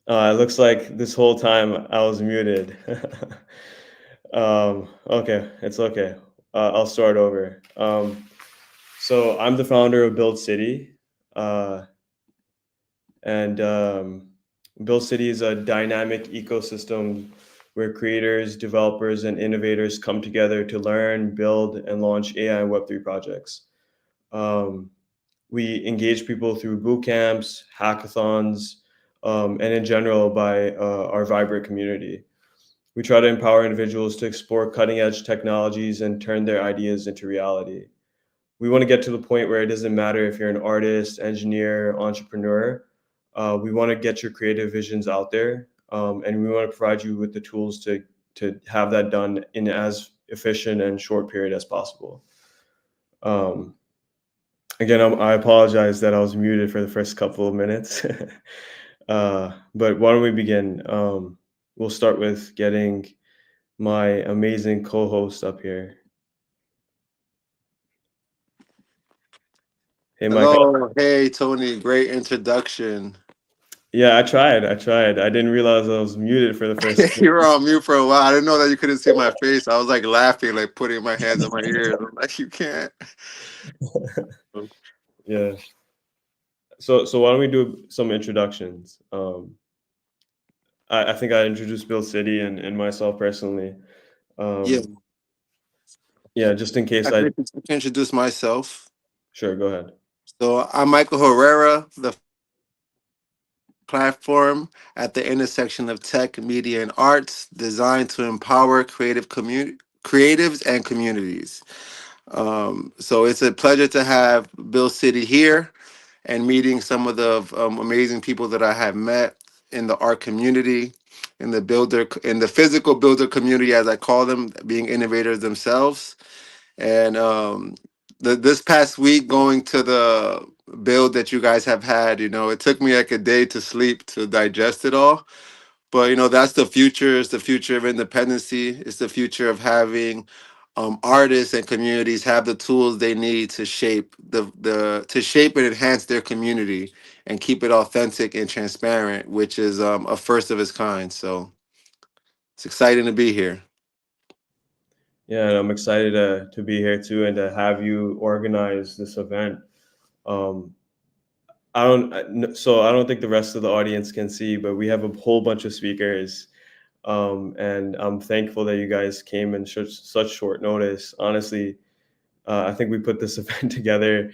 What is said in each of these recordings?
It looks like this whole time I was muted. Okay, it's okay. I'll start over. So I'm the founder of Build City, uh, and Build City is a dynamic ecosystem where creators, developers, and innovators come together to learn, build, and launch AI and Web3 projects. Um, we engage people through boot camps, hackathons, and in general by our vibrant community. We try to empower individuals to explore cutting edge technologies and turn their ideas into reality. We want to get to the point where it doesn't matter if you're an artist, engineer, entrepreneur. We want to get your creative visions out there, and we want to provide you with the tools to have that done in as efficient and short period as possible. Um, Again, I apologize that I was muted for the first couple of minutes. But why don't we begin? We'll start with getting my amazing co-host up here. Hey, Mike. Hello, hey Tony, great introduction. Yeah, I tried. I tried. I didn't realize I was muted for the first. You were on mute for a while. I didn't know that you couldn't see my face. I was like laughing, like putting my hands on my ears. I'm like, you can't. Yeah. So why don't we do some introductions? I think I introduced Bill City and myself personally. Yeah, Um, yeah, just in I case I. can introduce myself. Sure, go ahead. So I'm Michael Herrera, the platform at the intersection of tech, media, and arts, designed to empower creatives and communities. So it's a pleasure to have Bill City here and meeting some of the amazing people that I have met in the art community, in the physical builder community, as I call them, being innovators themselves. And this past week, going to the build that you guys have had, it took me like a day to sleep to digest it all. But that's the future. It's the future of independency. It's the future of having artists and communities have the tools they need to shape to shape and enhance their community and keep it authentic and transparent, which is a first of its kind. So it's exciting to be here. Yeah, and I'm excited to be here too and to have you organize this event. Um, so I don't think the rest of the audience can see, but we have a whole bunch of speakers, and I'm thankful that you guys came in such short notice. Honestly, I think we put this event together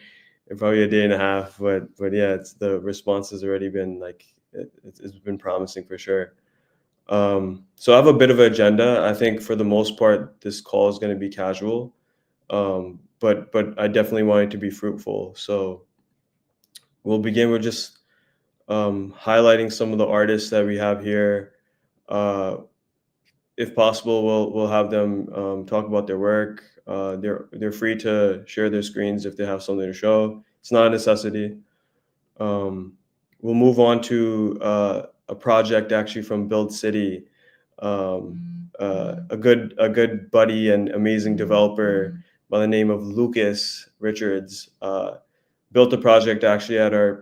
in probably a day and a half, but yeah, the response has already been like it's been promising for sure. So I have a bit of an agenda. I think for the most part, this call is going to be casual, but I definitely want it to be fruitful. So we'll begin with just highlighting some of the artists that we have here. Uh, if possible, we'll have them talk about their work. They're free to share their screens if they have something to show. It's not a necessity. Um, we'll move on to a project actually from Build City, a good buddy and amazing developer by the name of Lucas Richards. Built a project actually at our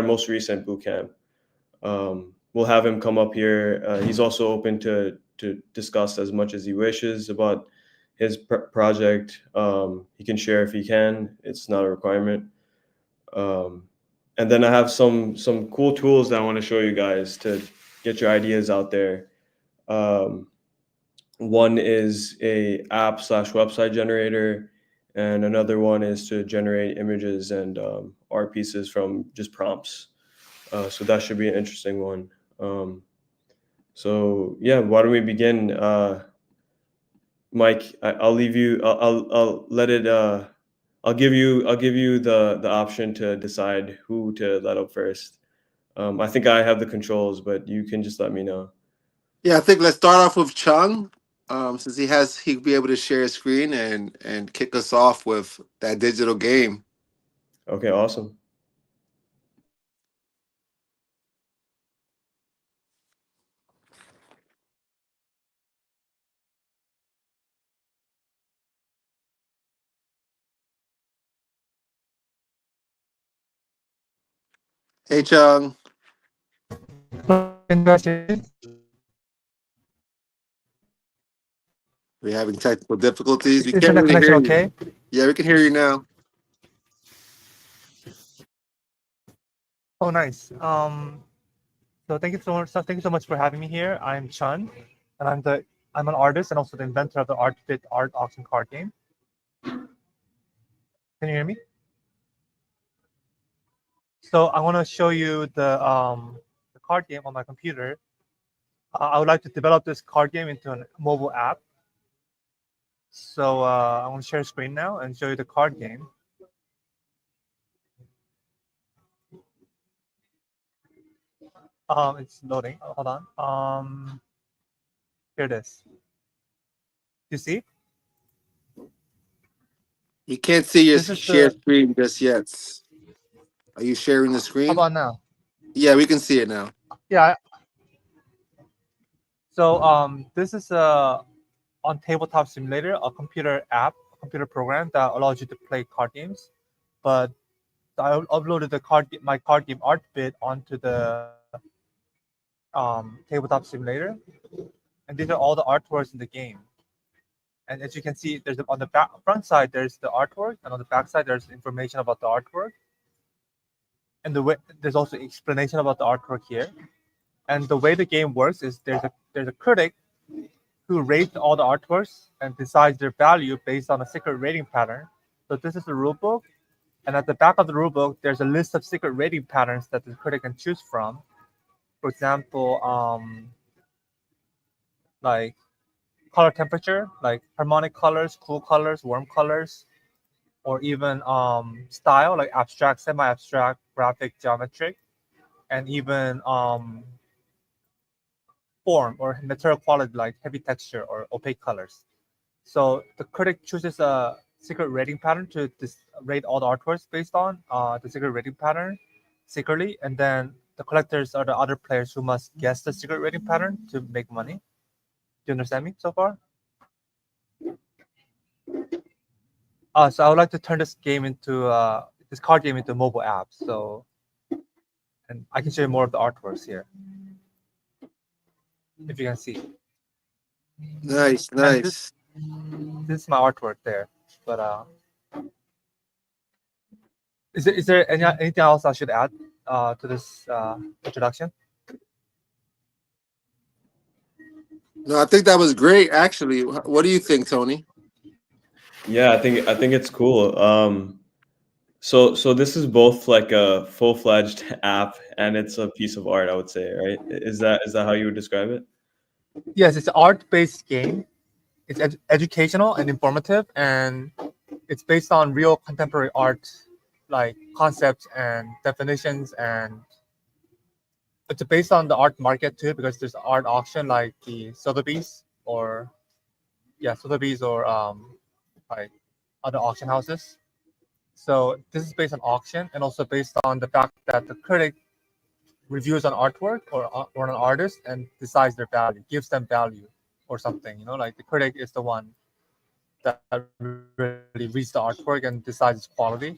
most recent boot camp. We'll have him come up here. He's also open to discuss as much as he wishes about his project. He can share if he can. It's not a requirement. Um, and then I have some cool tools that I want to show you guys to get your ideas out there. Um, One is a app slash website generator, and another one is to generate images and art pieces from just prompts. So that should be an interesting one. So yeah, why don't we begin? Mike, I'll leave you. I'll let it. I'll give you the option to decide who to let up first. I think I have the controls, but you can just let me know. Yeah, I think let's start off with Chung, since he'll be able to share his screen and kick us off with that digital game. Okay, awesome. Hey Chung. Can you guys hear me? We're having technical difficulties. We Is can't internet really connection hear you. okay? Yeah, we can hear you now. Oh, nice. So thank you so much. Thank you so much for having me here. I'm Chun, and I'm an artist and also the inventor of the ArtBit art auction card game. Can you hear me? So I want to show you the card game on my computer. I would like to develop this card game into a mobile app. So I want to share screen now and show you the card game. It's loading. Hold on. Here it is. You see? You can't see your This is share the. screen just yet. Are you sharing the How screen? about now? Yeah, we can see it now. Yeah. So this is on Tabletop Simulator, a computer app, a computer program that allows you to play card games. But I uploaded my card game ArtBit onto the Tabletop Simulator, and these are all the artworks in the game. And as you can see, there's on the front side there's the artwork, and on the back side there's information about the artwork. And there's also explanation about the artwork here. And the way the game works is there's a critic who rates all the artworks and decides their value based on a secret rating pattern. So this is the rule book, and at the back of the rule book, there's a list of secret rating patterns that the critic can choose from. For example, like color temperature, like harmonic colors, cool colors, warm colors, or even style, like abstract, semi-abstract, graphic, geometric, and even form or material quality, like heavy texture or opaque colors. So the critic chooses a secret rating pattern to rate all the artworks based on the secret rating pattern secretly, and then the collectors are the other players who must guess the secret rating pattern to make money. Do you understand me so far? So I would like to turn this game into this card game into a mobile app. So, and I can show you more of the artworks here, if you can see. Nice, And nice. this is my artwork there. But is there anything else I should add to this introduction? No, I think that was great. Actually, what do you think, Tony? Yeah, I think it's cool. So this is both like a full-fledged app and it's a piece of art, I would say, right? Is that how you would describe it? Yes, it's an art-based game. It's educational and informative, and it's based on real contemporary art, like concepts and definitions, and it's based on the art market too, because there's art auction like the Sotheby's or Sotheby's or like other auction houses. So this is based on auction and also based on the fact that the critic reviews an artwork or an artist and decides their value, gives them value or something. Like the critic is the one that really reads the artwork and decides its quality.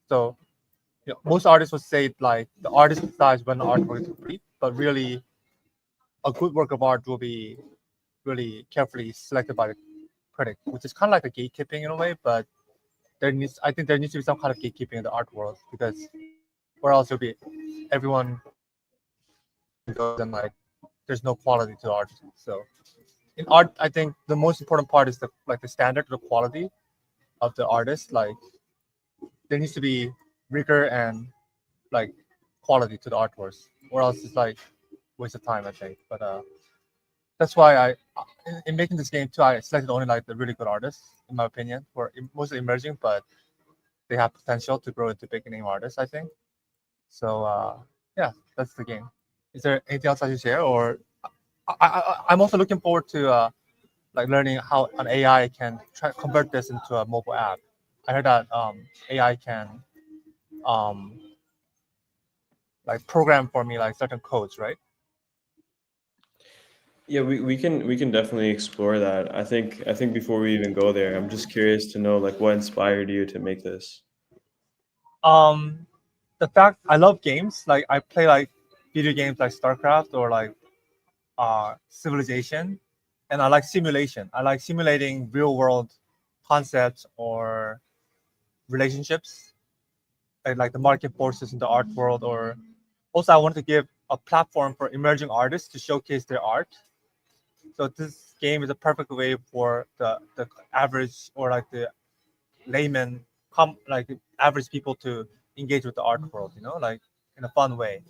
So most artists would say like the artist decides when the artwork is complete, but really a good work of art will be really carefully selected by the critic, which is kind of like a gatekeeping in a way. But I think there needs to be some kind of gatekeeping in the art world, because or else it'll be everyone goes and like there's no quality to art. So in art, I think the most important part is the standard, the quality of the artist. Like there needs to be rigor and like quality to the artworks, or else it's like waste of time, I think. But that's why in making this game too, I selected only like the really good artists, in my opinion, who are mostly emerging, but they have potential to grow into big name artists, I think. So yeah, that's the game. Is there anything else I should share? Or I'm also looking forward to like learning how an AI can convert this into a mobile app. I heard that AI can like program for me like certain codes, right? Yeah, we can definitely explore that. I think before we even go there, I'm just curious to know like what inspired you to make this. The fact I love games, like I play like video games like StarCraft or like Civilization, and I like simulation. I like simulating real world concepts or relationships, like the market forces in the art world. Or also, I want to give a platform for emerging artists to showcase their art. So this game is a perfect way for the average or like the layman, like average people to engage with the art world, like in a fun way.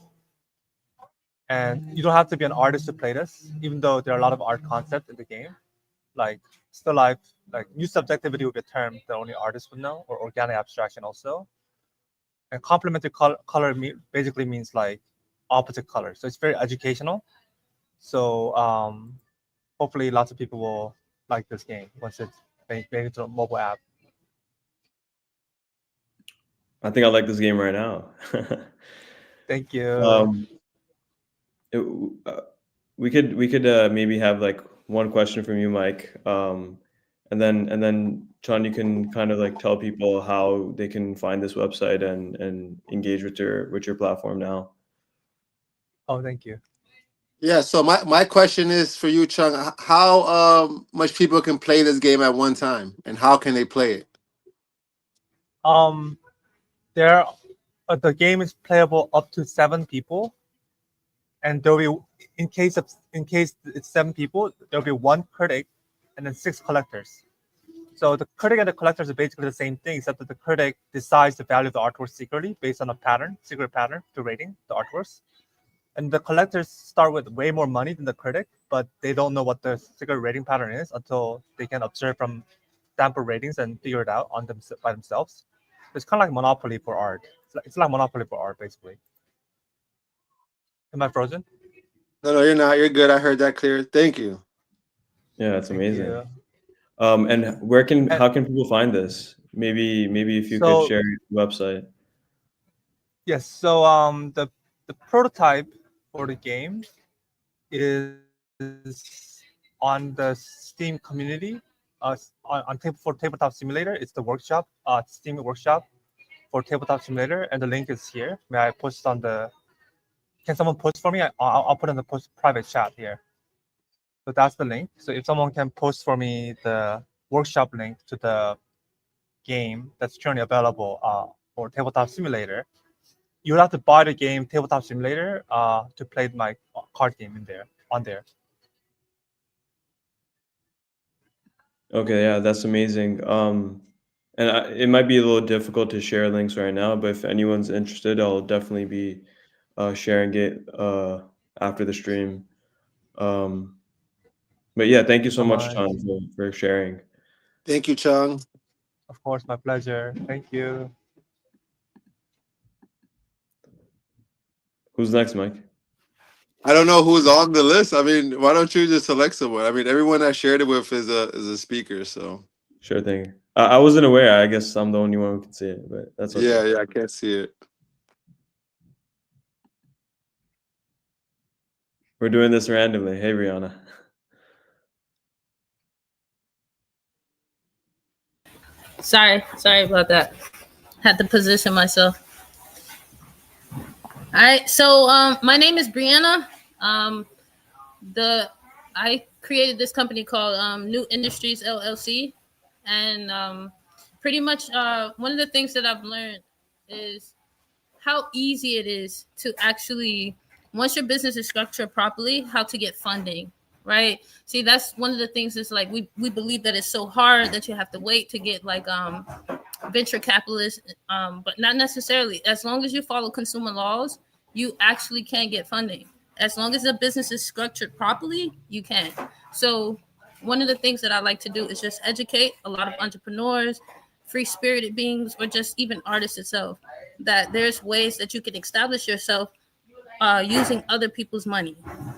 And you don't have to be an artist to play this, even though there are a lot of art concepts in the game, like still life, like new subjectivity would be a term that only artists would know, or organic abstraction also. And complementary color basically means like opposite color. So it's very educational. So hopefully lots of people will like this game once it's made into a mobile app. I think I like this game right now. Thank you. um, it, we could maybe have like one question from you, Mike, and then Chan, you can kind of like tell people how they can find this website and engage with your platform now. Oh, thank you. Yeah, so my question is for you, Chung. How much people can play this game at one time, and how can they play it? There, the game is playable up to 7 people, and there'll be in case it's 7 people, there'll be 1 critic, and then 6 collectors. So the critic and the collectors are basically the same thing, except that the critic decides the value of the artwork secretly based on a secret pattern to rating the artworks. And the collectors start with way more money than the critic, but they don't know what the secret rating pattern is until they can observe from sample ratings and figure it out by themselves. It's kind of like Monopoly for art. It's like Monopoly for art, basically. Am I frozen? No, you're not. You're good. I heard that clear. Thank you. Yeah, it's Thank amazing. you. And how can people find this? Maybe if you could share your website. Yes. So the prototype for the game is on the Steam community. For Tabletop Simulator, it's the workshop, Steam workshop for Tabletop Simulator, and the link is here. May I post on the? Can someone post for me? I'll put in the private chat here. So that's the link. So if someone can post for me the workshop link to the game that's currently available for Tabletop Simulator, you would have to buy the game Tabletop Simulator to play my card game on there. Okay, yeah, that's amazing. And it might be a little difficult to share links right now, but if anyone's interested, I'll definitely be sharing it after the stream. But yeah, thank you so much, Tom, for sharing. Thank you, Chung. Of course, my pleasure. Thank you. Who's next, Mike? I don't know who's on the list. I mean, why don't you just select someone? I mean, everyone I shared it with is a speaker, so. Sure thing. I wasn't aware. I guess I'm the only one who can see it, but that's okay. Yeah, I can't see it. We're doing this randomly. Hey, Rihanna. Sorry about that. Had to position myself. All right, so my name is Brianna. I created this company called New Industries LLC, and pretty much one of the things that I've learned is how easy it is to actually, once your business is structured properly, how to get funding. Right. See, that's one of the things is like we believe that it's so hard that you have to wait to get like venture capitalists, but not necessarily. As long as you follow consumer laws, you actually can get funding. As long as the business is structured properly, you can. So one of the things that I like to do is just educate a lot of entrepreneurs, free-spirited beings, or just even artists itself, that there's ways that you can establish yourself using other people's money.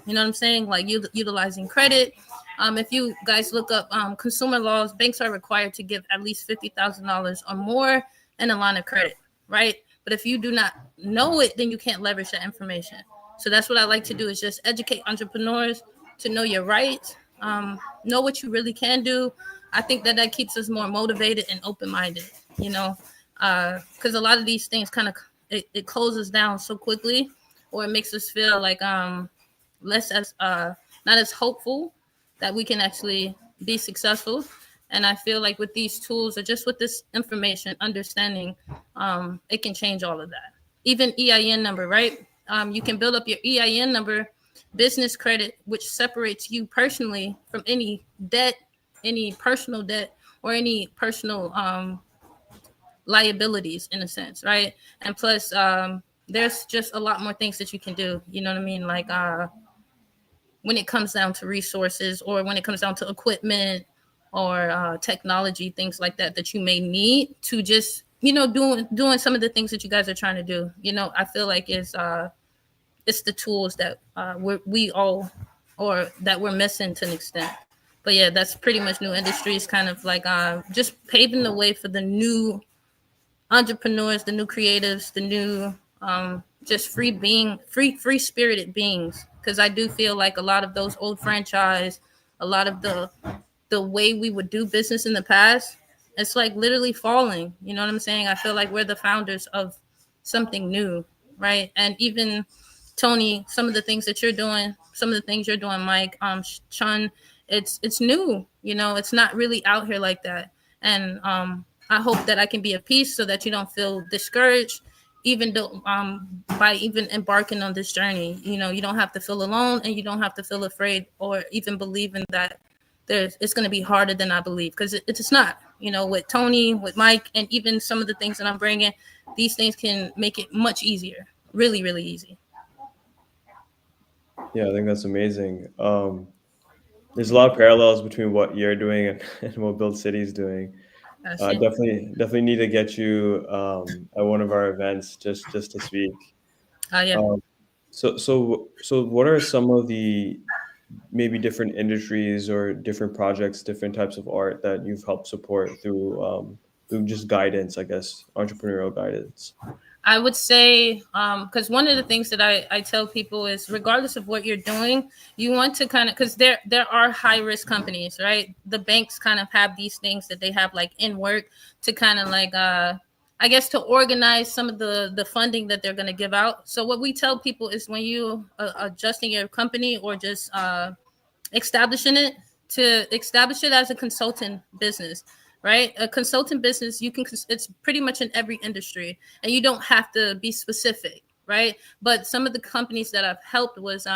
You know what I'm saying? Like utilizing credit. If you guys look up consumer laws, banks are required to give at least $50,000 or more in a line of credit, right? But if you do not know it, then you can't leverage that information. So that's what I like to do is just educate entrepreneurs to know your rights, know what you really can do. I think that keeps us more motivated and open-minded, because a lot of these things kind of, it closes down so quickly or it makes us feel like less as not as hopeful that we can actually be successful. And I feel like with these tools or just with this information, understanding, it can change all of that. Even EIN number, right? You can build up your EIN number, business credit, which separates you personally from any debt, any personal debt, or any personal liabilities in a sense, right? And plus, there's just a lot more things that you can do. You know what I mean? Like when it comes down to resources, or when it comes down to equipment or technology, things like that that you may need to just, you know, doing some of the things that you guys are trying to do. You know, I feel like it's the tools that we all, or that we're missing to an extent. But yeah, that's pretty much New Industries, kind of like just paving the way for the new entrepreneurs, the new creatives, the new just free spirited beings. Because I do feel like a lot of those old franchise, a lot of the way we would do business in the past, it's like literally falling. You know what I'm saying? I feel like we're the founders of something new, right? And even Tony, some of the things that you're doing, some of the things you're doing, Mike, Chun, it's new. You know, it's not really out here like that. And I hope that I can be a piece so that you don't feel discouraged, even though by even embarking on this journey. You know, you don't have to feel alone, and you don't have to feel afraid, or even believing that it's going to be harder than I believe, because it's not. You know, with Tony, with Mike, and even some of the things that I'm bringing, these things can make it much easier, really, really easy. Yeah, I think that's amazing. There's a lot of parallels between what you're doing and what Build City is doing. Definitely need to get you at one of our events just to speak. Yeah. So what are some of the maybe different industries or different projects, different types of art that you've helped support through just guidance, I guess, entrepreneurial guidance? I would say, because one of the things that I tell people is, regardless of what you're doing, you want to kind of, because there are high risk companies, right? The banks kind of have these things that they have like in work to kind of like, I guess, to organize some of the funding that they're going to give out. So what we tell people is, when you adjusting your company or just establishing it, to establish it as a consultant business. Right, a consultant business, it's pretty much in every industry, and you don't have to be specific, right? But some of the companies that I've helped was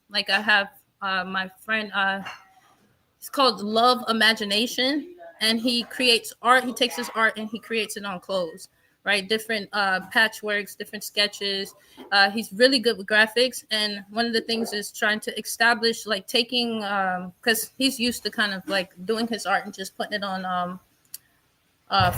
like, I have my friend, it's called Love Imagination, and he creates art. He takes his art and he creates it on clothes, right? Different patchworks, different sketches. He's really good with graphics, and one of the things is trying to establish, like, taking because he's used to kind of like doing his art and just putting it on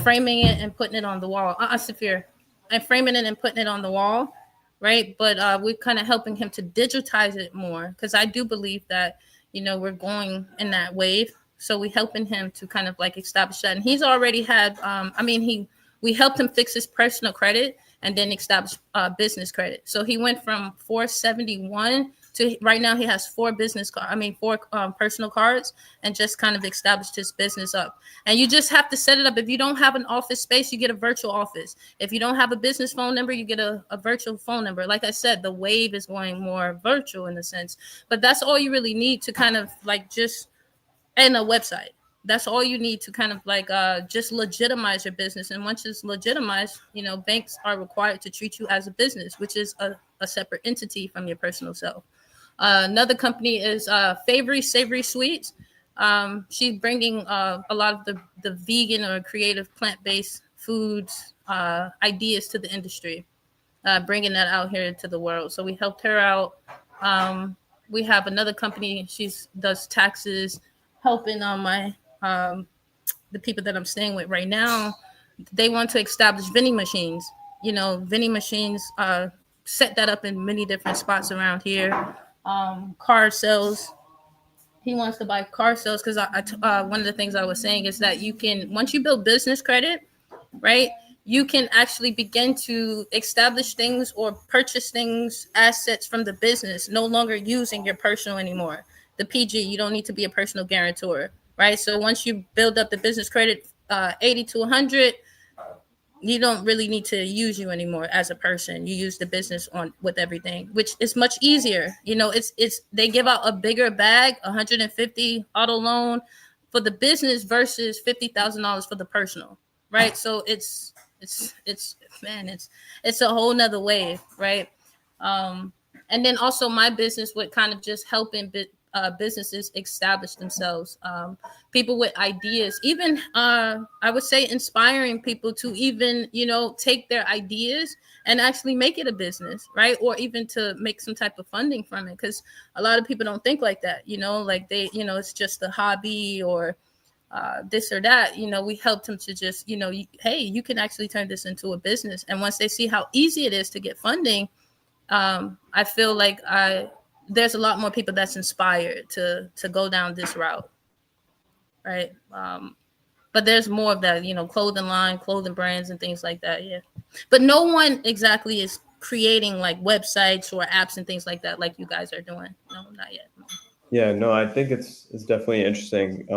framing it and putting it on the wall. Saphir, and framing it and putting it on the wall, right? But we're kind of helping him to digitize it more, because I do believe that, you know, we're going in that wave. So we're helping him to kind of like establish that. And he's already had, we helped him fix his personal credit and then establish business credit. So he went from 471 to right now he has four personal cards, and just kind of established his business up. And you just have to set it up. If you don't have an office space, you get a virtual office. If you don't have a business phone number, you get a virtual phone number. Like I said, the wave is going more virtual in a sense, but that's all you really need to kind of like and a website. That's all you need to kind of like just legitimize your business. And once it's legitimized, you know, banks are required to treat you as a business, which is a separate entity from your personal self. Another company is Savory Sweets. She's bringing a lot of the vegan or creative plant-based foods ideas to the industry, bringing that out here to the world. So we helped her out. We have another company. She does taxes, helping on the people that I'm staying with right now. They want to establish vending machines. You know, vending machines, set that up in many different spots around here. Car sales. He wants to buy car sales because one of the things I was saying is that you can, once you build business credit, right, you can actually begin to establish things or purchase things, assets from the business, no longer using your personal anymore. The PG, you don't need to be a personal guarantor, right? So once you build up the business credit, 80 to 100, you don't really need to use you anymore as a person. You use the business on with everything, which is much easier. You know, it's they give out a bigger bag, 150 auto loan for the business versus $50,000 for the personal, right? So it's man, it's a whole nother wave, right? And then also my business would kind of just helping businesses establish themselves. People with ideas, even I would say inspiring people to even, you know, take their ideas and actually make it a business, right? Or even to make some type of funding from it. Because a lot of people don't think like that, you know, like they, you know, it's just a hobby or this or that. You know, we helped them to just, you know, hey, you can actually turn this into a business. And once they see how easy it is to get funding, I feel like there's a lot more people that's inspired to go down this route, right? But there's more of that, you know, clothing brands and things like that, yeah. But no one exactly is creating like websites or apps and things like that like you guys are doing. No, not yet. Yeah, no, I think it's definitely interesting.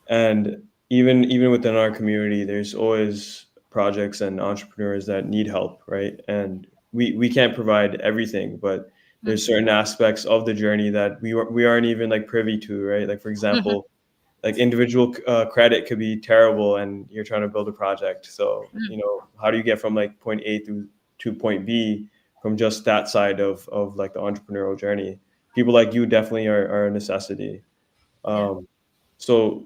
And even within our community, there's always projects and entrepreneurs that need help, right? And we can't provide everything, but there's certain aspects of the journey that we aren't even like privy to, right? Like for example, like individual credit could be terrible, and you're trying to build a project. So you know, how do you get from like point A to point B from just that side of like the entrepreneurial journey? People like you definitely are a necessity. So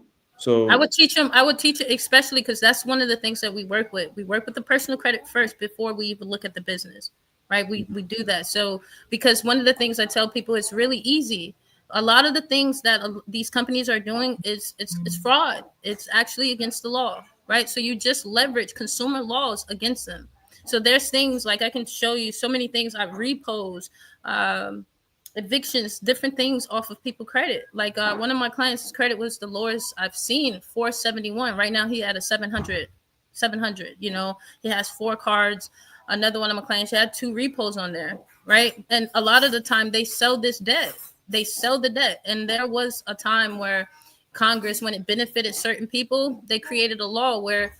I would teach them. I would teach it, especially because that's one of the things that we work with. We work with the personal credit first before we even look at the business, right? We do that. So because one of the things I tell people, it's really easy. A lot of the things that these companies are doing is it's fraud. It's actually against the law, right? So you just leverage consumer laws against them. So there's things like I can show you so many things I repos. Evictions, different things off of people credit. Like one of my clients' credit was the lowest I've seen, 471. Right now he had a 700. You know, he has 4 cards. Another one of my clients, she had 2 repos on there, right? And a lot of the time they sell this debt. They sell the debt. And there was a time where Congress, when it benefited certain people, they created a law where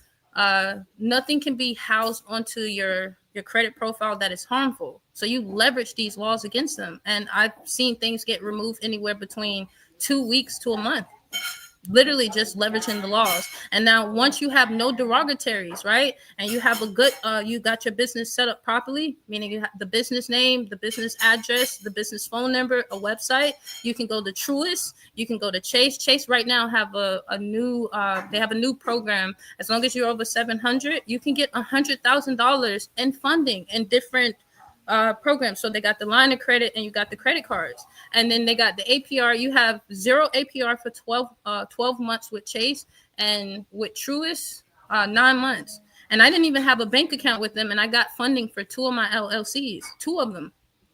nothing can be housed onto your credit profile that is harmful. So you leverage these laws against them. And I've seen things get removed anywhere between 2 weeks to a month, literally just leveraging the laws. And now once you have no derogatories, right? And you have a good, you got your business set up properly, meaning you have the business name, the business address, the business phone number, a website. You can go to Truist, you can go to Chase. Chase right now have a new, they have a new program. As long as you're over 700, you can get $100,000 in funding in different programs. So they got the line of credit and you got the credit cards, and then they got the APR. You have 0 APR for 12 months with Chase, and with Truist 9 months. And I didn't even have a bank account with them, and I got funding for 2 of my LLCs, 2 of them.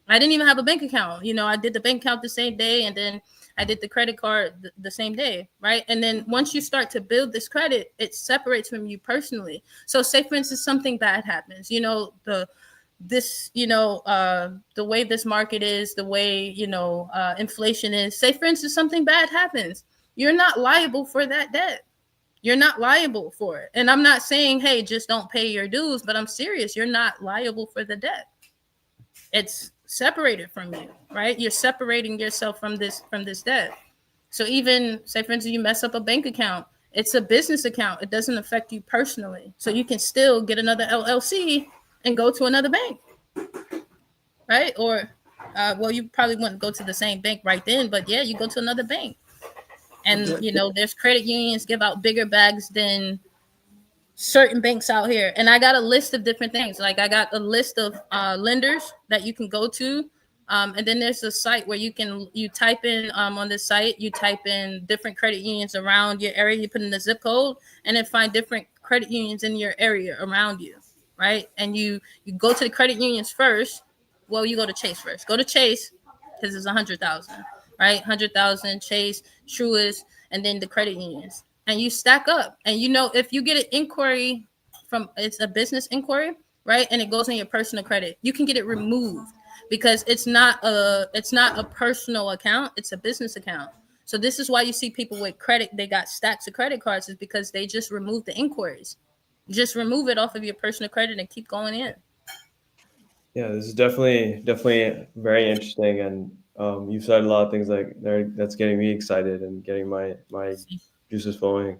I didn't even have a bank account. You know, I did the bank account the same day, and then I did the credit card the same day, right? And then once you start to build this credit, it separates from you personally. So say, for instance, something bad happens, you know, the way this market is, the way, you know, inflation is. Say, for instance, something bad happens. You're not liable for that debt. You're not liable for it. And I'm not saying, hey, just don't pay your dues, but I'm serious. You're not liable for the debt. It's separated from you, right? You're separating yourself from this debt. So even, say, for instance, you mess up a bank account. It's a business account. It doesn't affect you personally. So you can still get another LLC and go to another bank, right? Or, well, you probably wouldn't go to the same bank right then, but yeah, you go to another bank. And, you know, there's credit unions give out bigger bags than certain banks out here. And I got a list of different things. Like I got a list of lenders that you can go to. And then there's a site where you type in on this site, you type in different credit unions around your area, you put in the zip code, and then find different credit unions in your area around you. Right. And you go to the credit unions first. Well, you go to Chase first. Go to Chase because it's 100,000, right? 100,000, Chase, Truist, and then the credit unions. And you stack up. And, you know, if you get an inquiry it's a business inquiry, right? And it goes on your personal credit, you can get it removed because it's not a personal account. It's a business account. So this is why you see people with credit, they got stacks of credit cards, is because they just removed the inquiries. just remove it off of your personal credit and keep going in. Yeah, this is definitely very interesting, and you've said a lot of things like that's getting me excited and getting my juices flowing.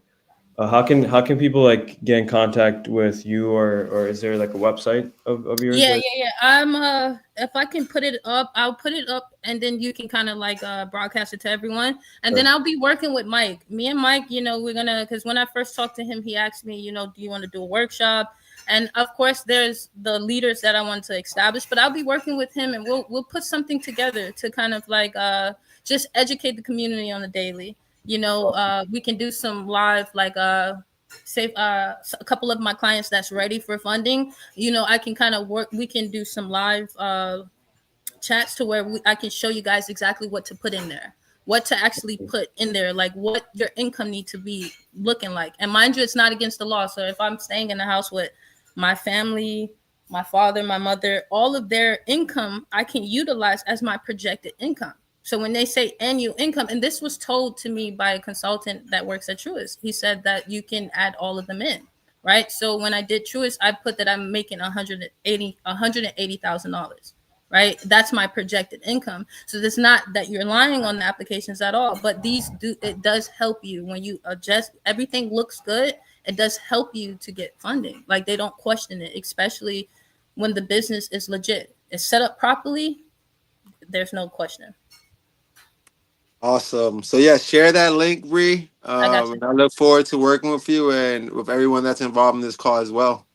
How can people like get in contact with you, or is there like a website of yours? Yeah, That, yeah, yeah. I'm if I can put it up, I'll put it up, and then you can kind of like broadcast it to everyone. And then Sure. I'll be working with Mike. Me and Mike, we're gonna, because when I first talked to him, he asked me, do you want to do a workshop? And of course, there's the leaders that I want to establish, but I'll be working with him, and we'll put something together to kind of like just educate the community on the daily. We can do some live like say a couple of my clients that's ready for funding. I can kind of work, we can do some live chats to where I can show you guys exactly what to put in there, what to actually put in there, like what your income need to be looking like. And mind you, it's not against the law. So if I'm staying in the house with my family, my father, my mother, all of their income, I can utilize as my projected income. So when they say annual income, and this was told to me by a consultant that works at Truist, he said that you can add all of them in, right? So when I did Truist, I put that I'm making $180,000, right? That's my projected income. So it's not that you're lying on the applications at all, but it does help you when you adjust. Everything looks good. It does help you to get funding. Like they don't question it, especially when the business is legit. It's set up properly. There's no question. Awesome. So yeah, share that link, Bree. I got you. And I look forward to working with you and with everyone that's involved in this call as well.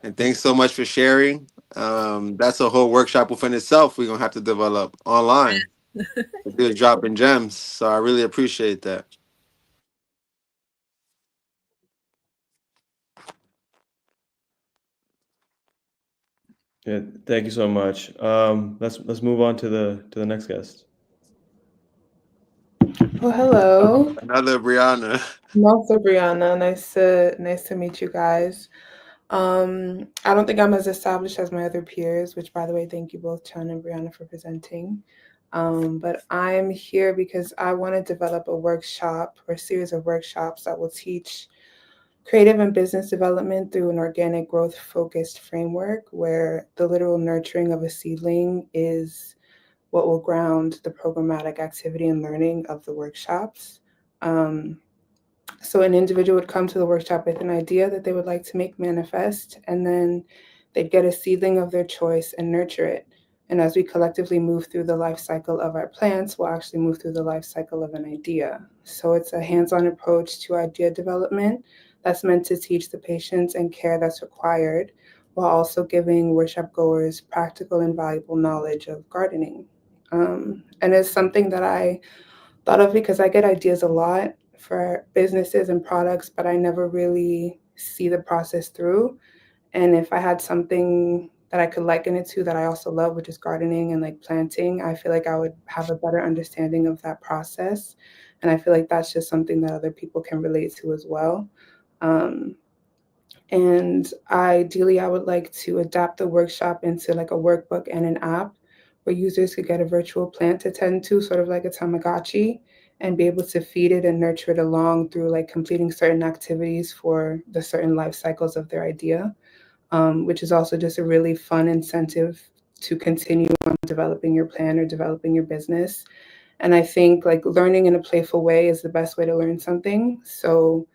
And thanks so much for sharing. That's a whole workshop within itself we're gonna have to develop online. Just dropping gems. So I really appreciate that. yeah, thank you so much. Let's move on to the next guest. Well, hello. Another Brianna. I'm also Brianna. Nice to meet you guys. I don't think I'm as established as my other peers, which by the way, thank you both, Chan and Brianna, for presenting. But I'm here because I want to develop a workshop or a series of workshops that will teach creative and business development through an organic growth focused framework where the literal nurturing of a seedling is what will ground the programmatic activity and learning of the workshops. So an individual would come to the workshop with an idea that they would like to make manifest, and then they'd get a seedling of their choice and nurture it. And as we collectively move through the life cycle of our plants, we'll actually move through the life cycle of an idea. So it's a hands-on approach to idea development that's meant to teach the patience and care that's required, while also giving workshop goers practical and valuable knowledge of gardening. And it's something that I thought of because I get ideas a lot for businesses and products, but I never really see the process through. And if I had something that I could liken it to that I also love, which is gardening and like planting, I feel like I would have a better understanding of that process. And I feel like that's just something that other people can relate to as well. And ideally, I would like to adapt the workshop into like a workbook and an app where users could get a virtual plant to tend to, sort of like a Tamagotchi, and be able to feed it and nurture it along through like completing certain activities for the certain life cycles of their idea, which is also just a really fun incentive to continue on developing your plan or developing your business. And I think like learning in a playful way is the best way to learn something. So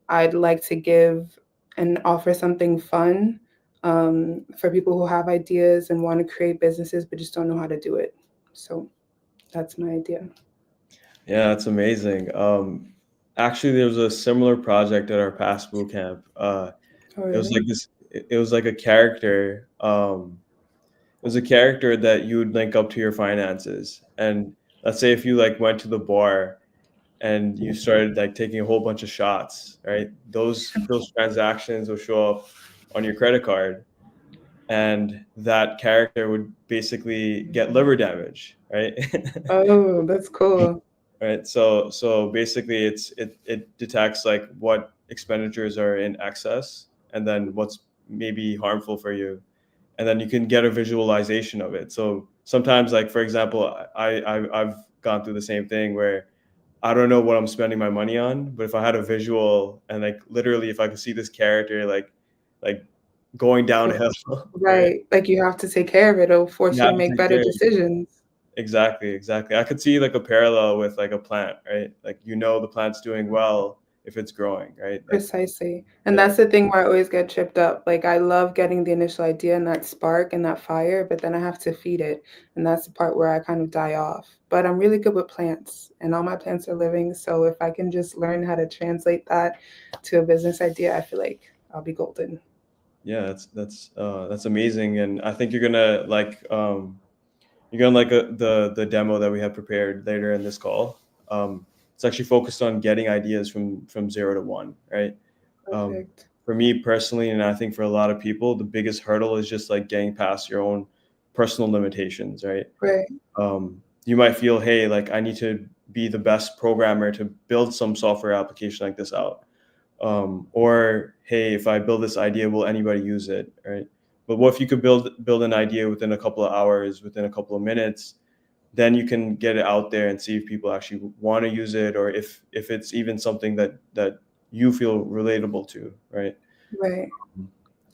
I'd like to give and offer something fun for people who have ideas and want to create businesses but just don't know how to do it. So that's my idea. Yeah, that's amazing. Actually, there was a similar project at our past boot camp. Oh, It was really? like this. It was like a character. It was a character that you would link up to your finances, and let's say if you like went to the bar and you started like taking a whole bunch of shots, right? Those transactions will show up on your credit card, and that character would basically get liver damage, right? Oh, that's cool. Right. So basically, it detects like what expenditures are in excess, and then what's maybe harmful for you, and then you can get a visualization of it. So sometimes, like for example, I've gone through the same thing where I don't know what I'm spending my money on, but if I had a visual and like literally if I could see this character like like going downhill. Right. Like you have to take care of it. It'll force You you have to to make take better care of it. decisions. Exactly. I could see like a parallel with like a plant, right? Like the plant's doing well if it's growing, right? Like, Precisely. And yeah. that's the thing where I always get tripped up. Like I love getting the initial idea and that spark and that fire, but then I have to feed it. And that's the part where I kind of die off. But I'm really good with plants and all my plants are living. So if I can just learn how to translate that to a business idea, I feel like I'll be golden. Yeah, that's amazing. And I think you're gonna like the demo that we have prepared later in this call. It's actually focused on getting ideas from 0 to 1, right? Perfect. For me personally, and I think for a lot of people, the biggest hurdle is just like getting past your own personal limitations, right? Right. You might feel, hey, like I need to be the best programmer to build some software application like this out. Or hey, if I build this idea, will anybody use it, right? But what if you could build an idea within a couple of hours, within a couple of minutes? Then you can get it out there and see if people actually want to use it, or if it's even something that you feel relatable to, right? Right.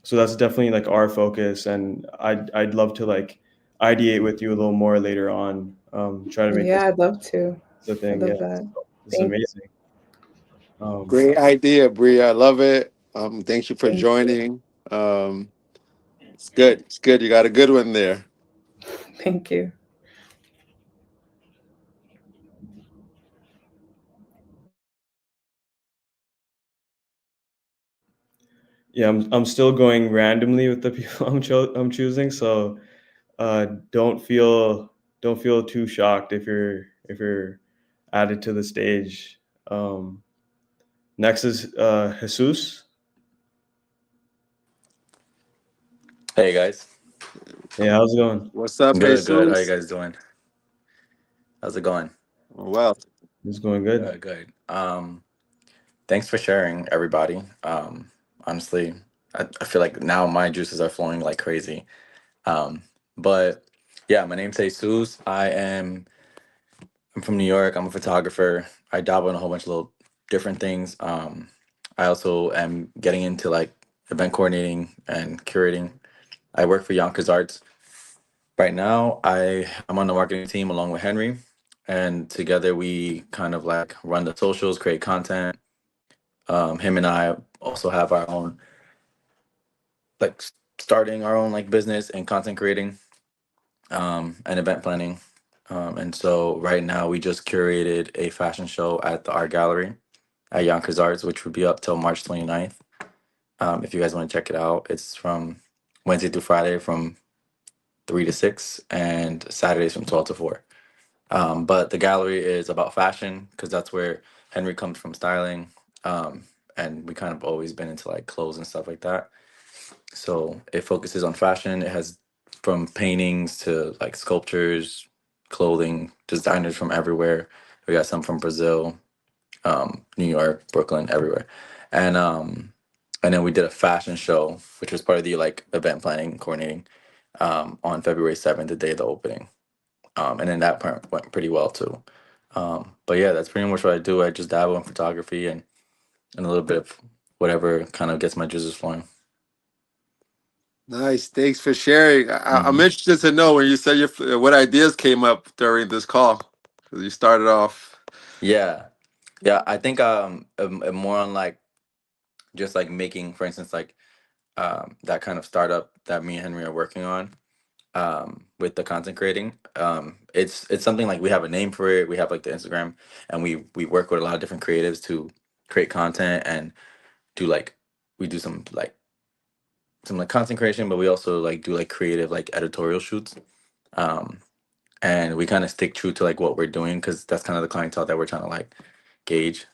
So that's definitely like our focus, and I'd love to like ideate with you a little more later on. Try to make Yeah, I'd love to. this a I thing. love Yeah, that. it's Thank amazing. Great idea, Bria. I love it. Thank you for Thank you. joining. It's good. It's good. You got a good one there. Thank you. Yeah, I'm still going randomly with the people I'm choosing, so don't feel too shocked if you're added to the stage. Next is Jesus. Hey guys. Hey, how's it going? What's up, Good, good. How you Jesus? guys doing? How's it going? Well, It's going good. Good, good. Thanks for sharing, everybody. Honestly, I feel like now my juices are flowing like crazy. But yeah, my name's Jesus. I'm from New York. I'm a photographer. I dabble in a whole bunch of little different things. I also am getting into like event coordinating and curating. I work for Yonkers Arts. Right now, I'm on the marketing team along with Henry, and together we kind of like run the socials, create content. Him and I also have our own like starting our own like business and content creating, and event planning. And so right now we just curated a fashion show at the art gallery at Yonkers Arts, which would be up till March 29th. If you guys want to check it out, it's from Wednesday through Friday from 3 to 6 and Saturdays from 12 to 4. But the gallery is about fashion because that's where Henry comes from, styling. And we kind of always been into like clothes and stuff like that. So it focuses on fashion. It has from paintings to like sculptures, clothing, designers from everywhere. We got some from Brazil, New York, Brooklyn, everywhere. And then we did a fashion show, which was part of the like event planning and coordinating, on February 7th, the day of the opening. And then that part went pretty well too. But yeah, that's pretty much what I do. I just dabble in photography and a little bit of whatever kind of gets my juices flowing. nice. Thanks for sharing. I'm Mhm. interested to know when you said what ideas came up during this call. 'Cause you started off. Yeah, yeah. I think more on like just like making, for instance, like that kind of startup that me and Henry are working on, with the content creating. It's something like we have a name for it. We have like the Instagram, and we work with a lot of different creatives to create content and do like we do some like content creation, but we also like do like creative like editorial shoots. Um, and we kind of stick true to like what we're doing because that's kind of the clientele that we're trying to like gauge.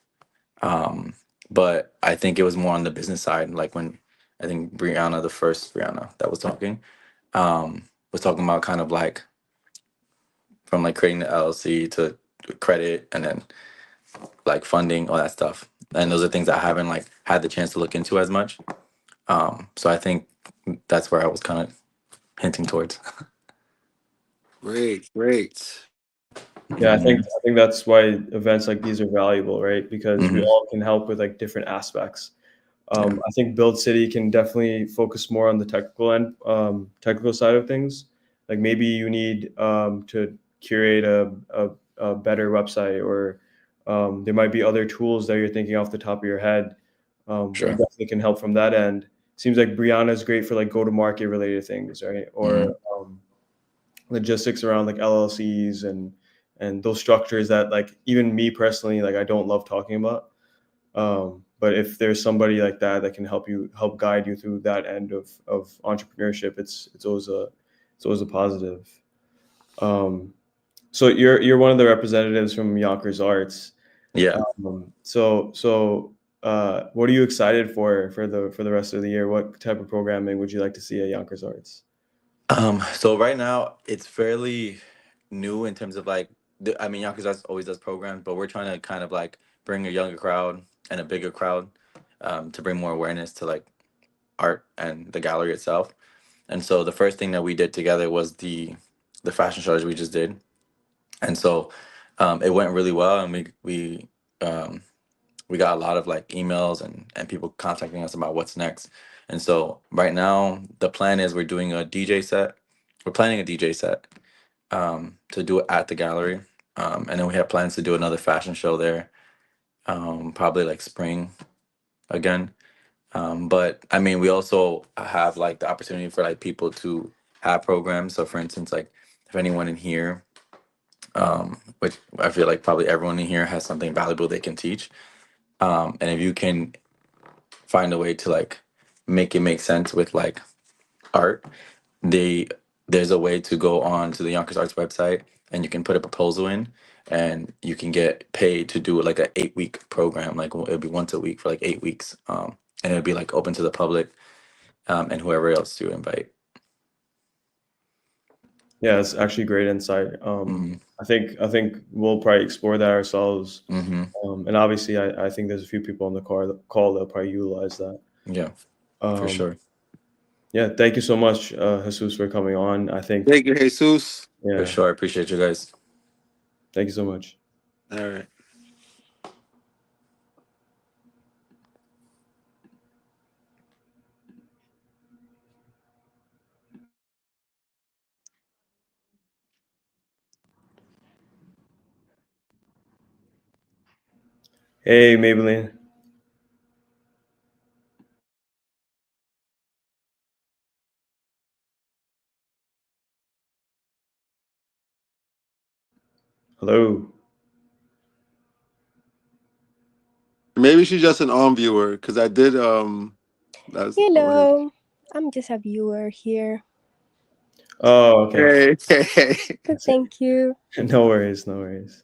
Um, but I think it was more on the business side, like when I think Brianna, the first Brianna that was talking, was talking about kind of like from like creating the LLC to credit and then like funding, all that stuff. And those are things that I haven't like had the chance to look into as much. So I think that's where I was kind of hinting towards. Great, great. Yeah, I think that's why events like these are valuable, right? Because we Mhm. all can help with like different aspects. I think Build City can definitely focus more on the technical side of things. Like maybe you need to curate a better website, or there might be other tools that you're thinking off the top of your head. We Sure. definitely can help from that end. Seems like Brianna is great for like go-to-market related things, right? Or logistics around like LLCs and those structures that like even me personally, like I don't love talking about. But if there's somebody like that that can help guide you through that end of entrepreneurship, it's always a positive. So you're one of the representatives from Yonkers Arts. Yeah. What are you excited for the rest of the year? What type of programming would you like to see at Yonkers Arts? So right now it's fairly new in terms of like, I mean, Yonkers Arts always does programs, but we're trying to kind of like bring a younger crowd and a bigger crowd, to bring more awareness to like art and the gallery itself. And so the first thing that we did together was the fashion show that we just did, and so it went really well, and we got a lot of like emails and people contacting us about what's next. And so right now the plan is we're doing a DJ set. We're planning a DJ set to do it at the gallery. And then we have plans to do another fashion show there, probably like spring again. But I mean, we also have like the opportunity for like people to have programs. So for instance, like if anyone in here, which I feel like probably everyone in here has something valuable they can teach. And if you can find a way to like make it make sense with like art, there's a way to go on to the Yonkers Arts website and you can put a proposal in and you can get paid to do like an 8-week program. Like it'll be once a week for like 8 weeks. And it'll be like open to the public, and whoever else you invite. Yeah, it's actually great insight. Mhm. I think we'll probably explore that ourselves. Mhm. And obviously, I think there's a few people on the call that'll probably utilize that. Yeah, for sure. Yeah, thank you so much, Jesus, for coming on. I think, Thank you, Jesus. For yeah, sure. I appreciate you guys. thank you so much. All right. Hey, Maybelline. Hello. Maybe she's just an on viewer because I did that's Hello, I'm just a viewer here. Oh, okay. Hey. Thank you. No worries, no worries.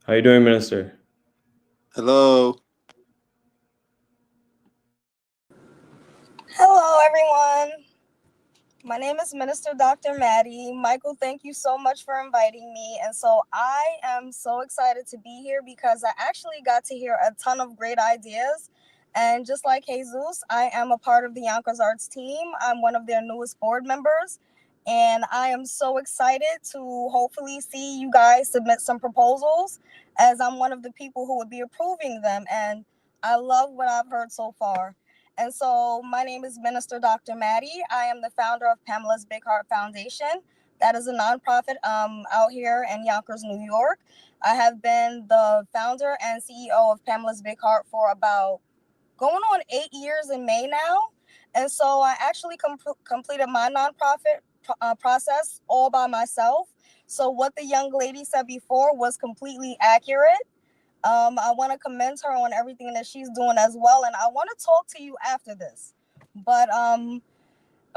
How you doing, Minister? Hello. Hello, everyone. My name is Minister Dr. Maddie. Michael, thank you so much for inviting me. And so I am so excited to be here because I actually got to hear a ton of great ideas. And just like Jesus, I am a part of the Yonkers Arts team. I'm one of their newest board members. And I am so excited to hopefully see you guys submit some proposals, as I'm one of the people who would be approving them. And I love what I've heard so far. And so my name is Minister Dr. Maddie. I am the founder of Pamela's Big Heart Foundation. That is a nonprofit out here in Yonkers, New York. I have been the founder and CEO of Pamela's Big Heart for about going on 8 years in May now. And so I actually completed my nonprofit process all by myself. So what the young lady said before was completely accurate. I want to commend her on everything that she's doing as well. And I want to talk to you after this. But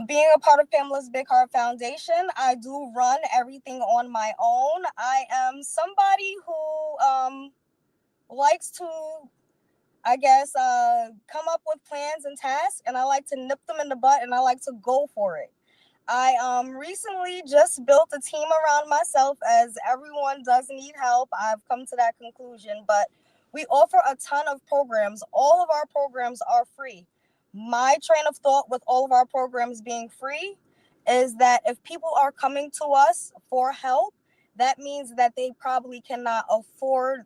being a part of Pamela's Big Heart Foundation, I do run everything on my own. I am somebody who likes to, I guess, come up with plans and tasks, and I like to nip them in the butt, and I like to go for it. I recently just built a team around myself, as everyone does need help. I've come to that conclusion, but we offer a ton of programs. All of our programs are free. my train of thought with all of our programs being free is that if people are coming to us for help, that means that they probably cannot afford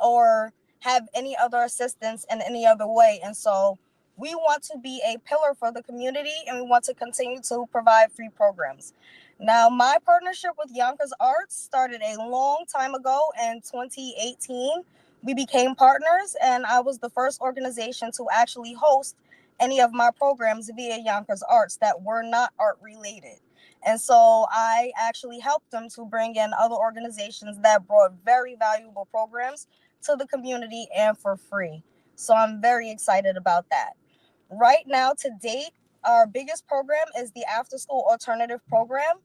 or have any other assistance in any other way. And so we want to be a pillar for the community, and we want to continue to provide free programs. Now, my partnership with Yonkers Arts started a long time ago in 2018. We became partners, and I was the first organization to actually host any of my programs via Yonkers Arts that were not art related. And so I actually helped them to bring in other organizations that brought very valuable programs to the community and for free. So I'm very excited about that. Right now, to date, our biggest program is the After School Alternative Program.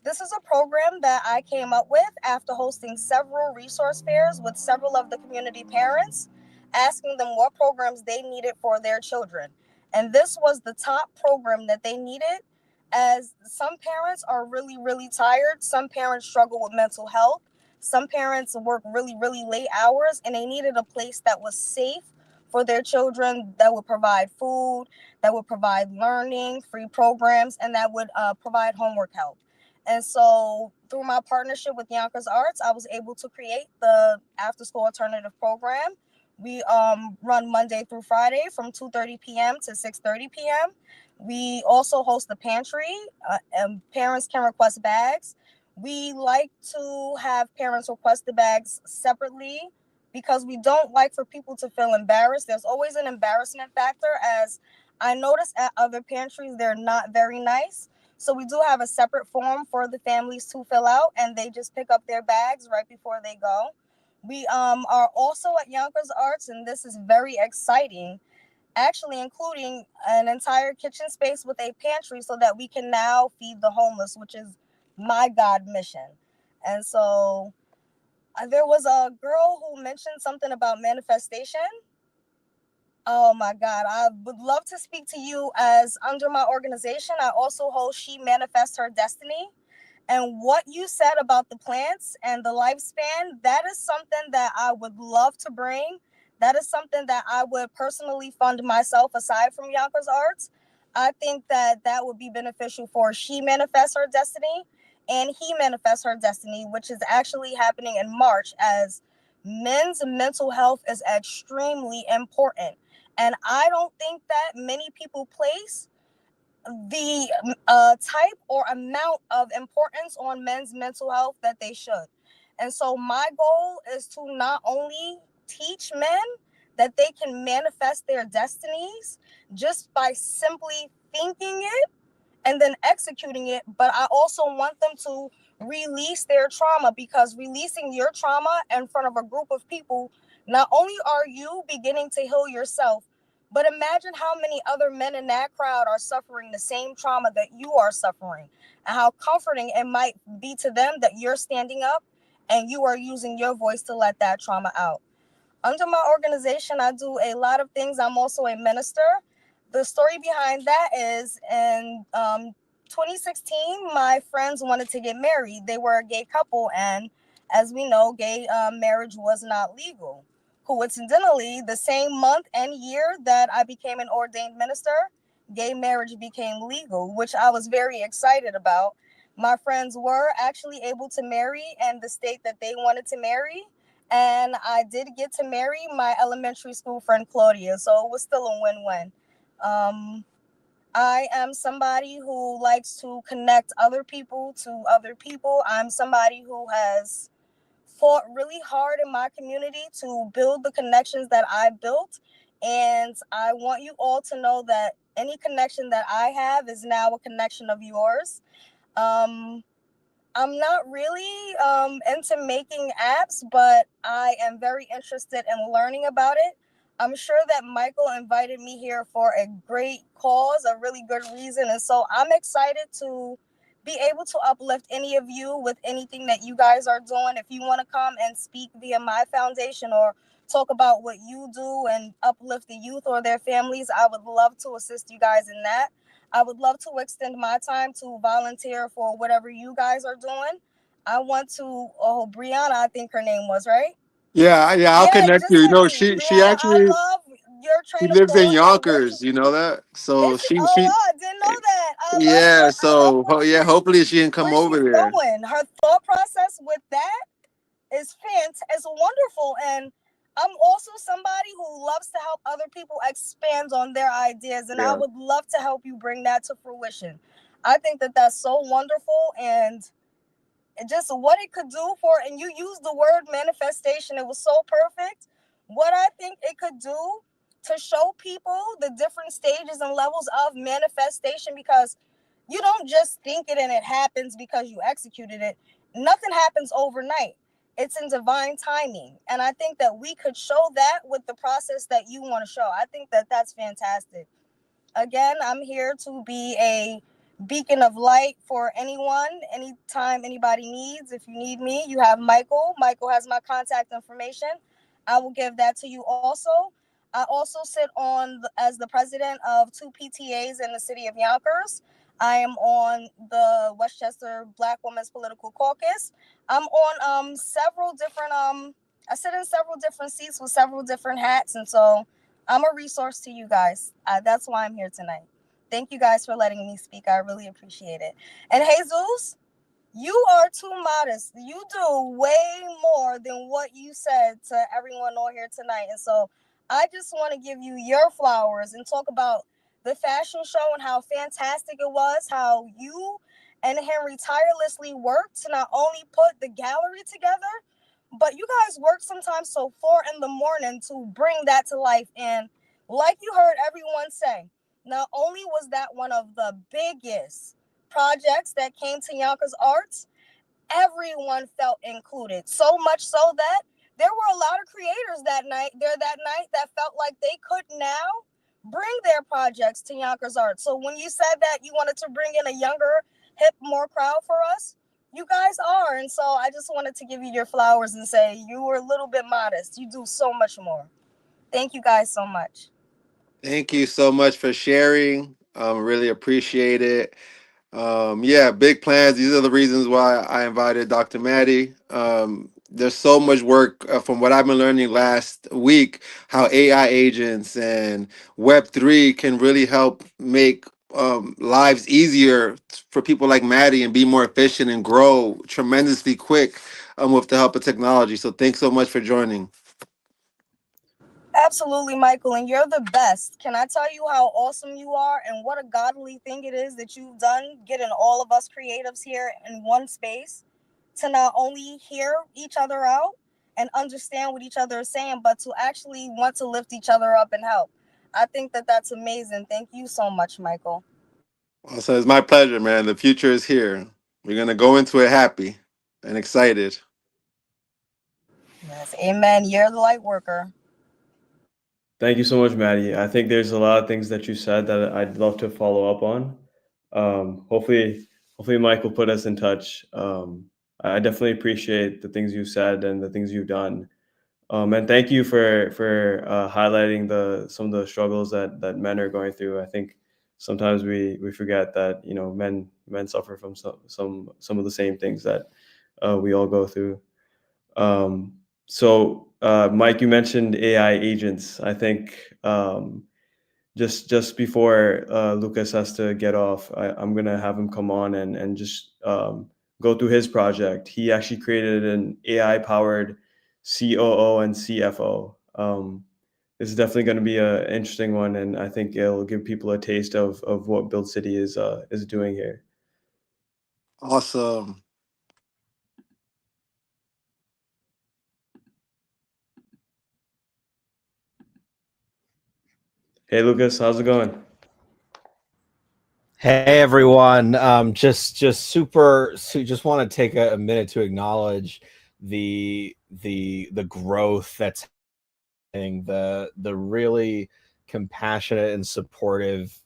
This is a program that I came up with after hosting several resource fairs with several of the community parents, asking them what programs they needed for their children. And this was the top program that they needed, as some parents are really, really tired. Some parents struggle with mental health. Some parents work really, really late hours, and they needed a place that was safe for their children, that would provide food, that would provide learning, free programs, and that would provide homework help. And so through my partnership with Yonkers Arts, I was able to create the After School Alternative Program. We run Monday through Friday from 2:30 p.m. to 6:30 p.m. We also host the pantry, and parents can request bags. We like to have parents request the bags separately because we don't like for people to feel embarrassed. There's always an embarrassment factor, as I notice at other pantries, they're not very nice. So we do have a separate form for the families to fill out, and they just pick up their bags right before they go. We are also at Yonkers Arts, and this is very exciting, actually including an entire kitchen space with a pantry so that we can now feed the homeless, which is my God mission. And so there was a girl who mentioned something about manifestation. Oh my God, I would love to speak to you, as under my organization, I also host She Manifests Her Destiny. And what you said about the plants and the lifespan, that is something that I would love to bring. That is something that I would personally fund myself aside from Yonkers Arts. I think that that would be beneficial for She Manifests Her Destiny and He Manifests Her Destiny, which is actually happening in March, as men's mental health is extremely important. And I don't think that many people place the type or amount of importance on men's mental health that they should. And so my goal is to not only teach men that they can manifest their destinies just by simply thinking it and then executing it, but I also want them to release their trauma, because releasing your trauma in front of a group of people, not only are you beginning to heal yourself, but imagine how many other men in that crowd are suffering the same trauma that you are suffering, and how comforting it might be to them that you're standing up and you are using your voice to let that trauma out. Under my organization, I do a lot of things. I'm also a minister. The story behind that is in 2016, my friends wanted to get married. They were a gay couple, and as we know, gay marriage was not legal. Coincidentally, the same month and year that I became an ordained minister, gay marriage became legal, which I was very excited about. My friends were actually able to marry in the state that they wanted to marry, and I did get to marry my elementary school friend Claudia, so it was still a win-win. I am somebody who likes to connect other people to other people. I'm somebody who has fought really hard in my community to build the connections that I built. And I want you all to know that any connection that I have is now a connection of yours. I'm not really into making apps, but I am very interested in learning about it. I'm sure that Michael invited me here for a great cause, a really good reason. And so I'm excited to be able to uplift any of you with anything that you guys are doing. If you want to come and speak via my foundation or talk about what you do and uplift the youth or their families, I would love to assist you guys in that. I would love to extend my time to volunteer for whatever you guys are doing. I want to, Brianna, I think her name was, right? Yeah, I'll connect just you. hit No, me. she Brianna, I actually, love your She train of lives in thought about what Yonkers, you know that? So is it? Oh, wow, I didn't know that. yeah, I love so yeah, hopefully she can come where over she's there. going. Her thought process with that is fantastic. It's wonderful. And I'm also somebody who loves to help other people expand on their ideas. And I Yeah. would love to help you bring that to fruition. I think that that's so wonderful. And just what it could do for, and you used the word manifestation. It was so perfect. What I think it could do to show people the different stages and levels of manifestation, because you don't just think it and it happens because you executed it. Nothing happens overnight. It's in divine timing. And I think that we could show that with the process that you want to show. I think that that's fantastic. Again, I'm here to be a beacon of light for anyone, anytime anybody needs. If you need me, you have Michael. Michael has my contact information. I will give that to you also. I also sit on as the president of 2 PTAs in the city of Yonkers. I am on the Westchester Black Women's Political Caucus. I'm on several different I sit in several different seats with several different hats, and so I'm a resource to you guys. That's why I'm here tonight. Thank you guys for letting me speak. I really appreciate it. And Jesus, you are too modest. You do way more than what you said to everyone on here tonight. And so I just want to give you your flowers and talk about the fashion show and how fantastic it was, how you and Henry tirelessly worked to not only put the gallery together, but you guys work sometimes till 4 a.m. to bring that to life. And like you heard everyone say, not only was that one of the biggest projects that came to Yonkers Arts, everyone felt included. So much so that there were a lot of creators that night that felt like they could now bring their projects to Yonkers Arts. So when you said that you wanted to bring in a younger, hip, more crowd for us, you guys are. And so I just wanted to give you your flowers and say you were a little bit modest. You do so much more. Thank you guys so much. Thank you so much for sharing. Really appreciate it. Yeah, big plans. These are the reasons why I invited Dr. Maddie. There's so much work from what I've been learning last week, how AI agents and Web3 can really help make lives easier for people like Maddie and be more efficient and grow tremendously quick with the help of technology. So thanks so much for joining. Absolutely, Michael, and you're the best. Can I tell you how awesome you are and what a godly thing it is that you've done, getting all of us creatives here in one space to not only hear each other out and understand what each other is saying, but to actually want to lift each other up and help. I think that that's amazing. Thank you so much, Michael. So it's my pleasure, man. The future is here. We're going to go into it happy and excited. Yes, amen. You're the light worker. Thank you so much, Maddie. I think there's a lot of things that you said that I'd love to follow up on. Hopefully Mike will put us in touch. I definitely appreciate the things you said and the things you've done. And thank you for highlighting some of the struggles that men are going through. I think sometimes we forget that men suffer from some of the same things that we all go through. So Mike, you mentioned AI agents. I think just before Lucas has to get off, I'm gonna have him come on and just go through his project. He actually created an AI powered COO and CFO. This is definitely going to be an interesting one, and I think it'll give people a taste of what Build City is doing here. Awesome. Hey Lucas, how's it going? Hey everyone, just want to take a minute to acknowledge the growth that's happening, the really compassionate and supportive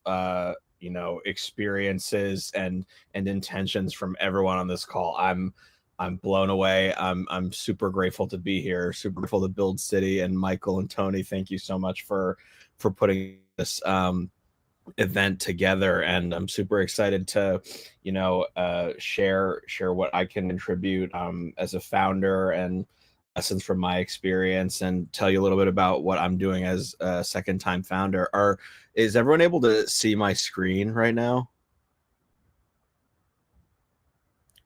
experiences and intentions from everyone on this call. I'm blown away. I'm super grateful to be here, super grateful to Build City, and Michael and Tony, thank you so much for putting this event together, and I'm super excited to share what I can contribute as a founder and lessons from my experience and tell you a little bit about what I'm doing as a second-time founder. Is everyone able to see my screen right now?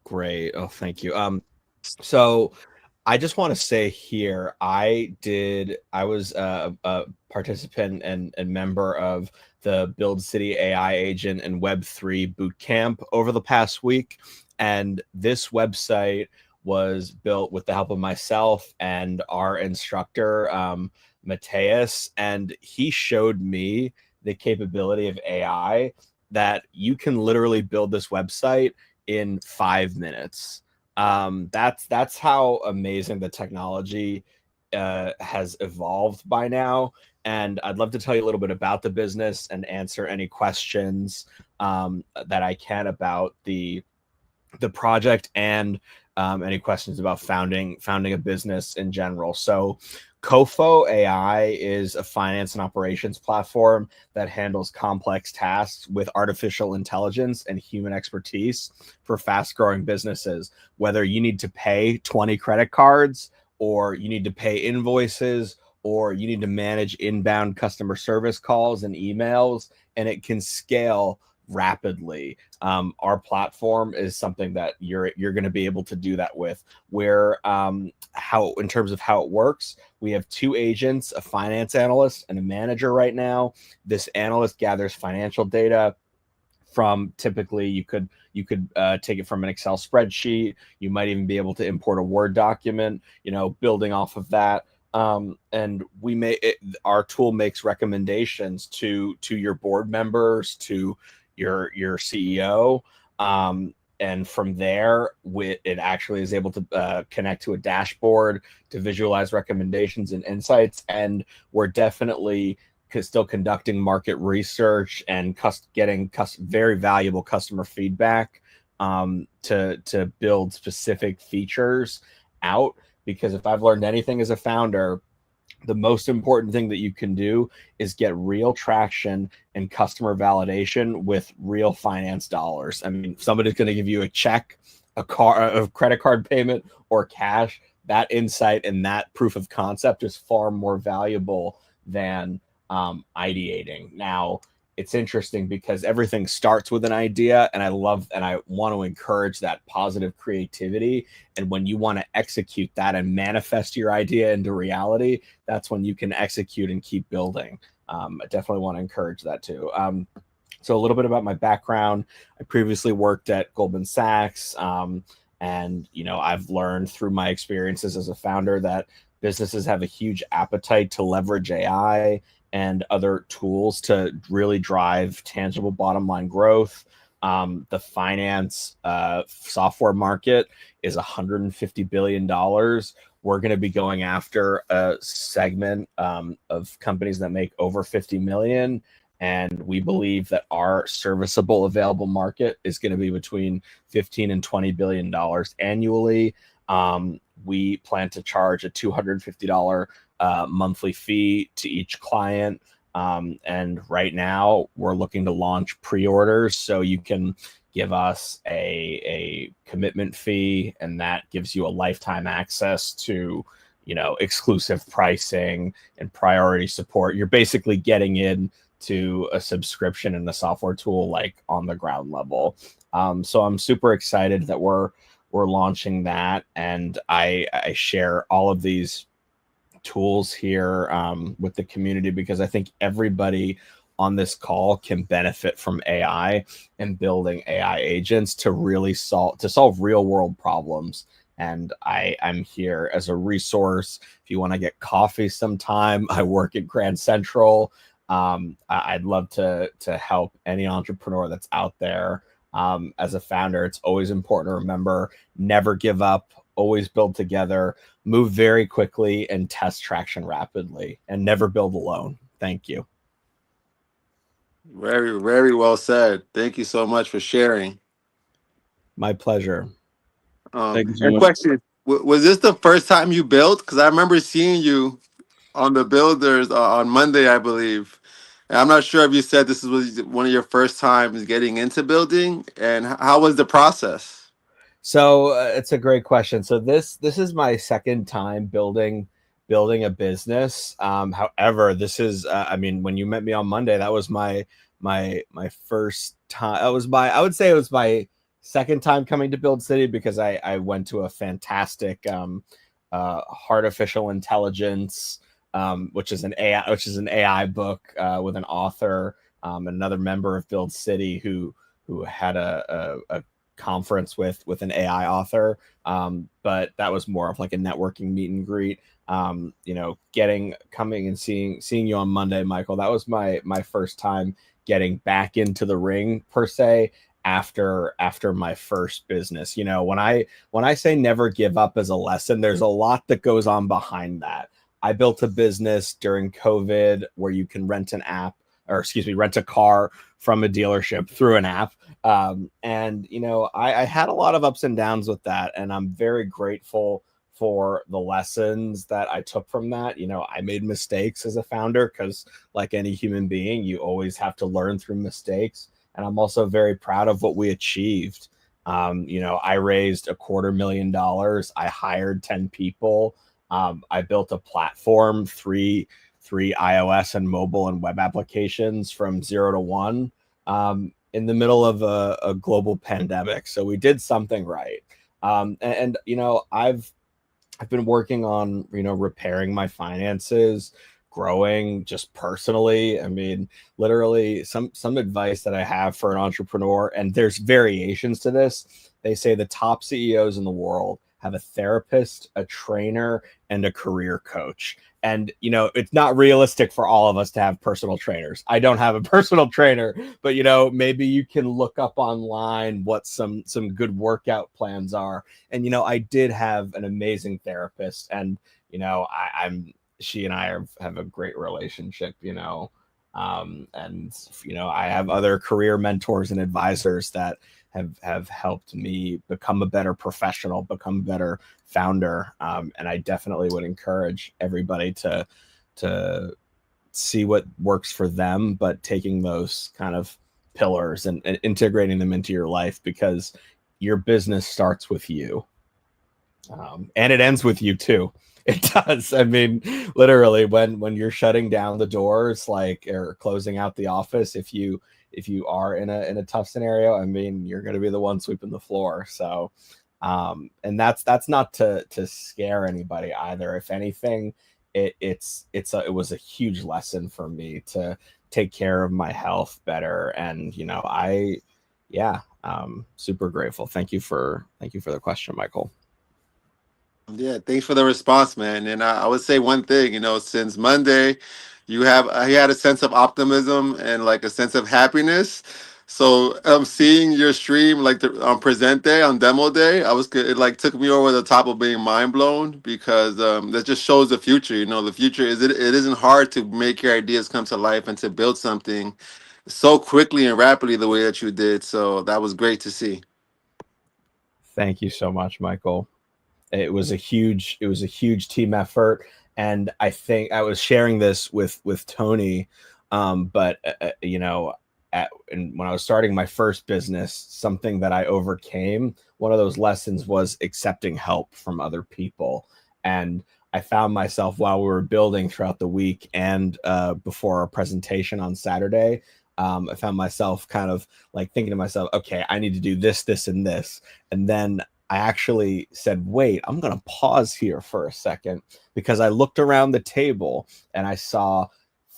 Great. Oh, thank you. So I just want to say here, I was a participant and member of the Build City AI Agent and Web3 Bootcamp over the past week. And this website was built with the help of myself and our instructor, Mateus. And he showed me the capability of AI that you can literally build this website in 5 minutes. That's how amazing the technology has evolved by now. And I'd love to tell you a little bit about the business and answer any questions that I can about the project and any questions about founding a business in general. So Kofo AI is a finance and operations platform that handles complex tasks with artificial intelligence and human expertise for fast-growing businesses. Whether you need to pay 20 credit cards, or you need to pay invoices, or you need to manage inbound customer service calls and emails, and it can scale rapidly. Our platform is something that you're going to be able to do that with. Where in terms of how it works, we have 2 agents, a finance analyst and a manager right now. This analyst gathers financial data from, typically you could take it from an Excel spreadsheet. You might even be able to import a Word document, building off of that. And our tool makes recommendations to your board members, to your CEO, and from there it actually is able to connect to a dashboard to visualize recommendations and insights. And we're definitely still conducting market research and getting very valuable customer feedback to build specific features out. Because if I've learned anything as a founder, the most important thing that you can do is get real traction and customer validation with real finance dollars. I mean, if somebody's going to give you a check, a credit card payment, or cash, that insight and that proof of concept is far more valuable than ideating. Now, it's interesting because everything starts with an idea, and I want to encourage that positive creativity. And when you want to execute that and manifest your idea into reality, that's when you can execute and keep building. I definitely want to encourage that too. So a little bit about my background. I previously worked at Goldman Sachs, and I've learned through my experiences as a founder that businesses have a huge appetite to leverage AI and other tools to really drive tangible bottom line growth. The finance software market is $150 billion. We're going to be going after a segment of companies that make over 50 million. And we believe that our serviceable available market is going to be between $15 and $20 billion annually. We plan to charge a $250 monthly fee to each client. And right now we're looking to launch pre-orders, so you can give us a commitment fee, and that gives you a lifetime access to exclusive pricing and priority support. You're basically getting in to a subscription and a software tool like on the ground level. So I'm super excited that we're launching that, and I share all of these tools here with the community because I think everybody on this call can benefit from AI and building AI agents to really solve real world problems. And I'm here as a resource. If you want to get coffee sometime, I work at Grand Central. I'd love to help any entrepreneur that's out there. As a founder, it's always important to remember, never give up, always build together, move very quickly, and test traction rapidly, and never build alone. Thank you. Very, very well said. Thank you so much for sharing. My pleasure. Thank you so And much. question, was this the first time you built? Because I remember seeing you on the builders on Monday, I believe. And I'm not sure if you said this was one of your first times getting into building, and how was the process? So it's a great question. So this is my second time building a business. However, this is I mean, when you met me on Monday, that was my first time. That was my, I would say it was my second time coming to Build City, because I went to a fantastic artificial intelligence, which is an AI book with an author, another member of Build City who had a conference with an AI author. But that was more of like a networking meet and greet. Coming and seeing you on Monday, Michael, that was my first time getting back into the ring per se after my first business. When I say never give up as a lesson, there's a lot that goes on behind that. I built a business during COVID where you can rent a car from a dealership through an app. And I had a lot of ups and downs with that, and I'm very grateful for the lessons that I took from that. I made mistakes as a founder, because like any human being, you always have to learn through mistakes. And I'm also very proud of what we achieved. I raised $250,000. I hired 10 people. I built a platform, three iOS and mobile and web applications from 0 to 1 in the middle of a global pandemic. So we did something right. I've been working on, repairing my finances, growing just personally. I mean, literally some advice that I have for an entrepreneur, and there's variations to this. They say the top CEOs in the world have a therapist, a trainer, and a career coach. And, it's not realistic for all of us to have personal trainers. I don't have a personal trainer, but, maybe you can look up online what some good workout plans are. And, I did have an amazing therapist, and, she and I have a great relationship, and, I have other career mentors and advisors that have helped me become a better professional, become a better founder. And I definitely would encourage everybody to see what works for them, but taking those kind of pillars and integrating them into your life, because your business starts with you. And it ends with you too. It does. I mean, literally, when you're shutting down the doors, or closing out the office, if you are in a tough scenario, I mean, you're going to be the one sweeping the floor. So, and that's not to scare anybody either. If anything, it was a huge lesson for me to take care of my health better. And, super grateful. Thank you for the question, Michael. Yeah, thanks for the response, man. And I would say one thing, since Monday, I had a sense of optimism and like a sense of happiness. So seeing your stream on present day, on demo day, it like took me over the top of being mind blown, because that just shows the future. The future it isn't hard to make your ideas come to life and to build something so quickly and rapidly the way that you did. So that was great to see. Thank you so much, Michael. It was a huge team effort, and I think I was sharing this with Tony, but when I was starting my first business, something that I overcame, one of those lessons was accepting help from other people. And I found myself, while we were building throughout the week and before our presentation on Saturday, I found myself kind of like thinking to myself, okay, I need to do this, this, and this. And then I actually said, wait, I'm going to pause here for a second, because I looked around the table and I saw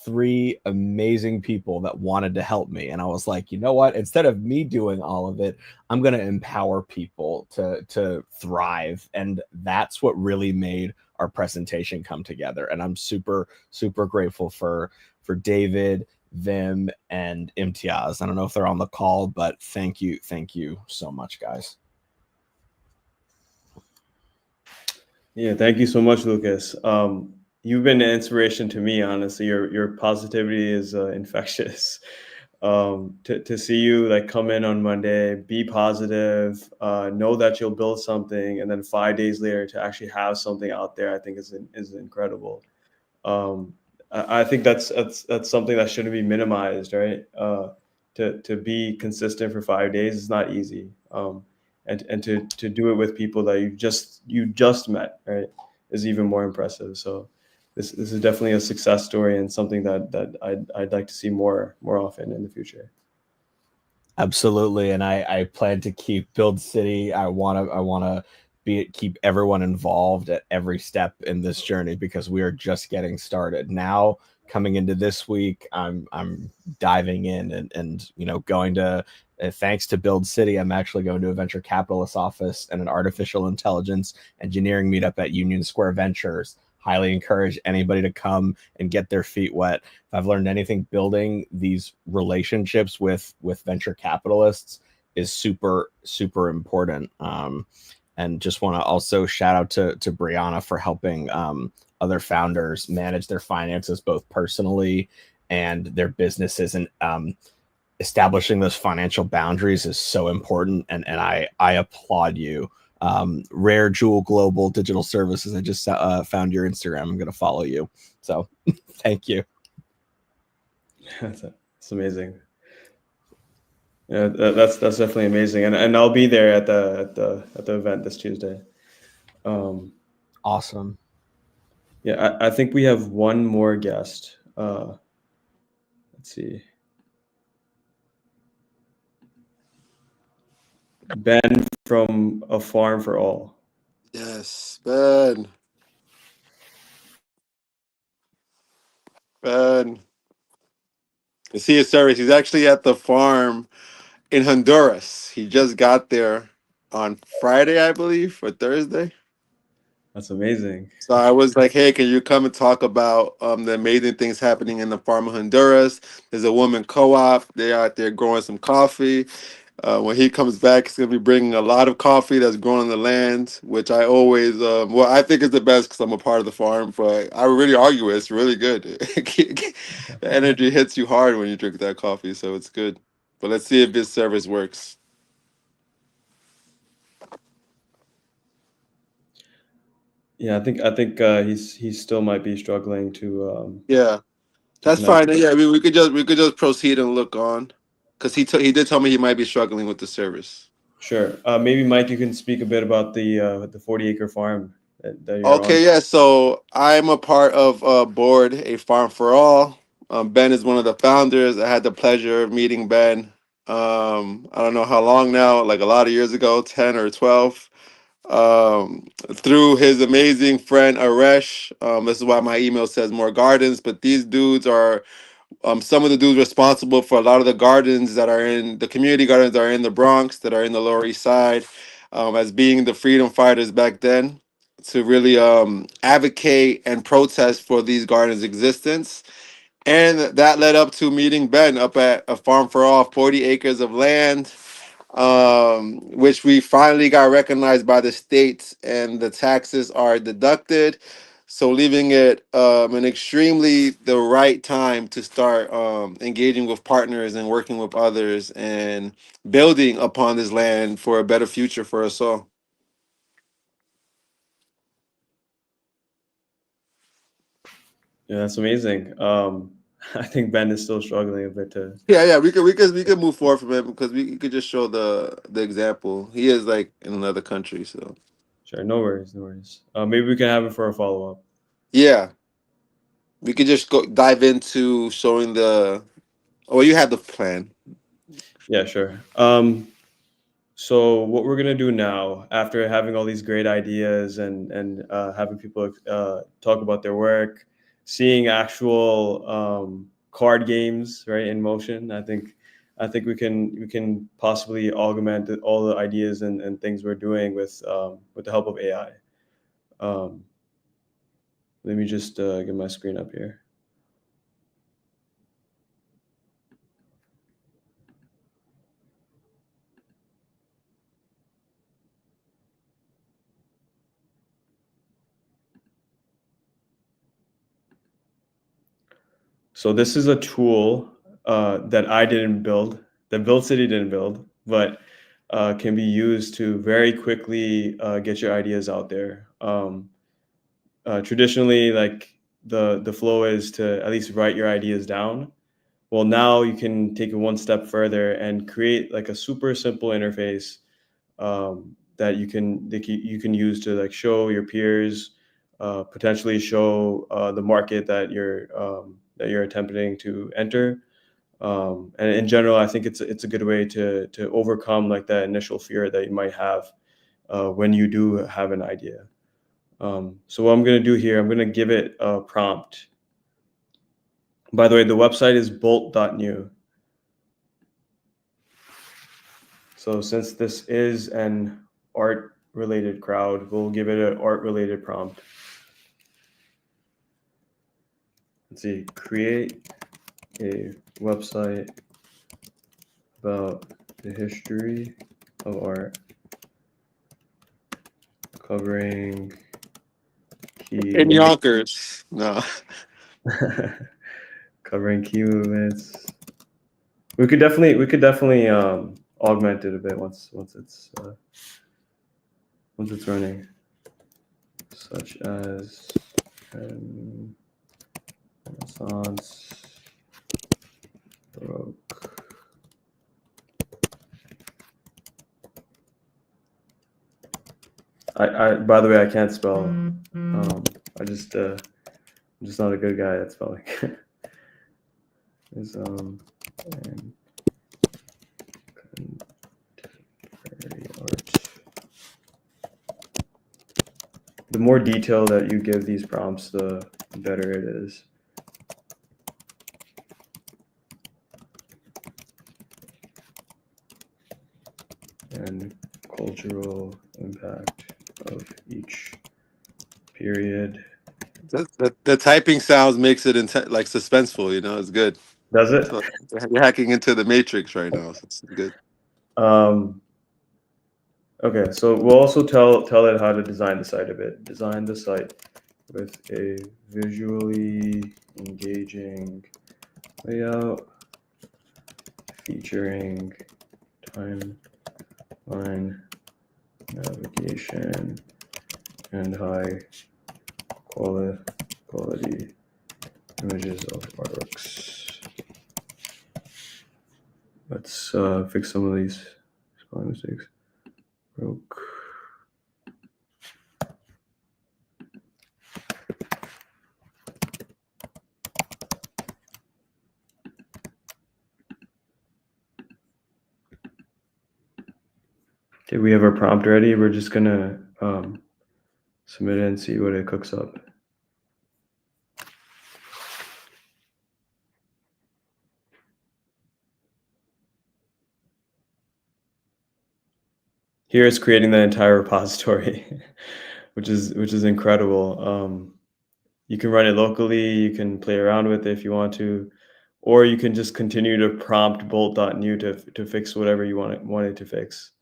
3 amazing people that wanted to help me. And I was like, you know what? Instead of me doing all of it, I'm going to empower people to thrive. And that's what really made our presentation come together. And I'm super, super grateful for David, Vim, and Imtiaz. I don't know if they're on the call, but thank you so much, guys. Yeah, thank you so much, Lucas. You've been an inspiration to me, honestly. Your positivity is infectious. To see you like come in on Monday, be positive, know that you'll build something, and then 5 days later to actually have something out there, I think is incredible. I think that's something that shouldn't be minimized, right? To be consistent for 5 days is not easy. and to do it with people that you just met, right, is even more impressive. So this is definitely a success story and something that I'd like to see more often in the future. Absolutely, and I plan to keep Build City. I wanna keep everyone involved at every step in this journey because we are just getting started. Now, coming into this week, I'm diving in and going to thanks to Build City, I'm actually going to a venture capitalist office and an artificial intelligence engineering meetup at Union Square Ventures. Highly encourage anybody to come and get their feet wet. If I've learned anything, building these relationships with venture capitalists is super important. And just want to also shout out to Brianna for helping other founders manage their finances both personally and their businesses, and establishing those financial boundaries is so important. And I applaud you. Rare Jewel Global Digital Services. I just found your Instagram. I'm going to follow you. So thank you. That's amazing. Yeah, that's definitely amazing. And I'll be there at the event this Tuesday. Awesome. Yeah, I think we have one more guest. Let's see. Ben from A Farm for All. Yes, Ben. Ben. I see his service. He's actually at the farm in Honduras. He just got there on Friday, I believe, or Thursday. That's amazing. So I was like, hey, can you come and talk about the amazing things happening in the farm of Honduras? There's a woman co-op. They're out there growing some coffee. When he comes back, he's going to be bringing a lot of coffee that's grown on the land, which I always, I think is the best because I'm a part of the farm, but I would really argue it's really good. The energy hits you hard when you drink that coffee, so it's good. But let's see if this service works. Yeah, I think he still might be struggling to. Yeah, that's connect. fine. Yeah, I mean, we could just proceed and look on, because he did tell me he might be struggling with the service. Sure. Maybe Mike, you can speak a bit about the 40-acre farm that you're Okay, on. yeah. So I'm a part of board A Farm for All. Ben is one of the founders. I had the pleasure of meeting Ben. I don't know how long now, like a lot of years ago, 10 or 12. Through his amazing friend Aresh. This is why my email says more gardens, but these dudes are some of the dudes responsible for a lot of the gardens that are in the community gardens that are in the Bronx, that are in the Lower East Side, as being the freedom fighters back then, to really advocate and protest for these gardens' existence. And that led up to meeting Ben up at A Farm for All, 40 acres of land, which we finally got recognized by the states, and the taxes are deducted. So leaving it an extremely the right time to start engaging with partners and working with others and building upon this land for a better future for us all. Yeah, that's amazing. I think Ben is still struggling a bit to. Yeah, we could move forward from it because we could just show the example. He is like in another country, so Sure, no worries. Maybe we can have it for a follow-up. yeah, we could just go dive into showing the. Oh, you have the plan. Yeah, sure. So what we're gonna do now, after having all these great ideas and having people talk about their work, seeing actual card games right in motion, I think we can possibly augment all the ideas and things we're doing with the help of AI. Let me just get my screen up here. So this is a tool that I didn't build, that Build City didn't build, but can be used to very quickly get your ideas out there. Traditionally, like the flow is to at least write your ideas down. Well, now you can take it one step further and create like a super simple interface that you can use to like show your peers, potentially show the market that you're attempting to enter. And in general, I think it's a good way to overcome like that initial fear that you might have when you do have an idea. So what I'm going to do here, I'm going to give it a prompt. By the way, the website is bolt.new. So since this is an art-related crowd, we'll give it an art-related prompt. Let's see, create a website about the history of art, covering key In Yonkers. No. covering key movements. We could definitely augment it a bit once it's running, such as Renaissance, Baroque. I by the way, I can't spell. I'm just not a good guy at spelling. Is and contemporary art. The more detail that you give these prompts, the better it is. And cultural impact of each period. The typing sounds makes it like suspenseful, you know, it's good. Does it? So you're hacking into the matrix right now, so it's good. Okay, so we'll also tell it how to design the site a bit. Design the site with a visually engaging layout featuring timeline navigation and high quality images of artworks. Let's fix some of these spelling mistakes. Baroque. Okay, we have our prompt ready. We're just gonna submit it and see what it cooks up. Here it's creating the entire repository, which is incredible. You can run it locally, you can play around with it if you want to, or you can just continue to prompt bolt.new to fix whatever you want it to fix.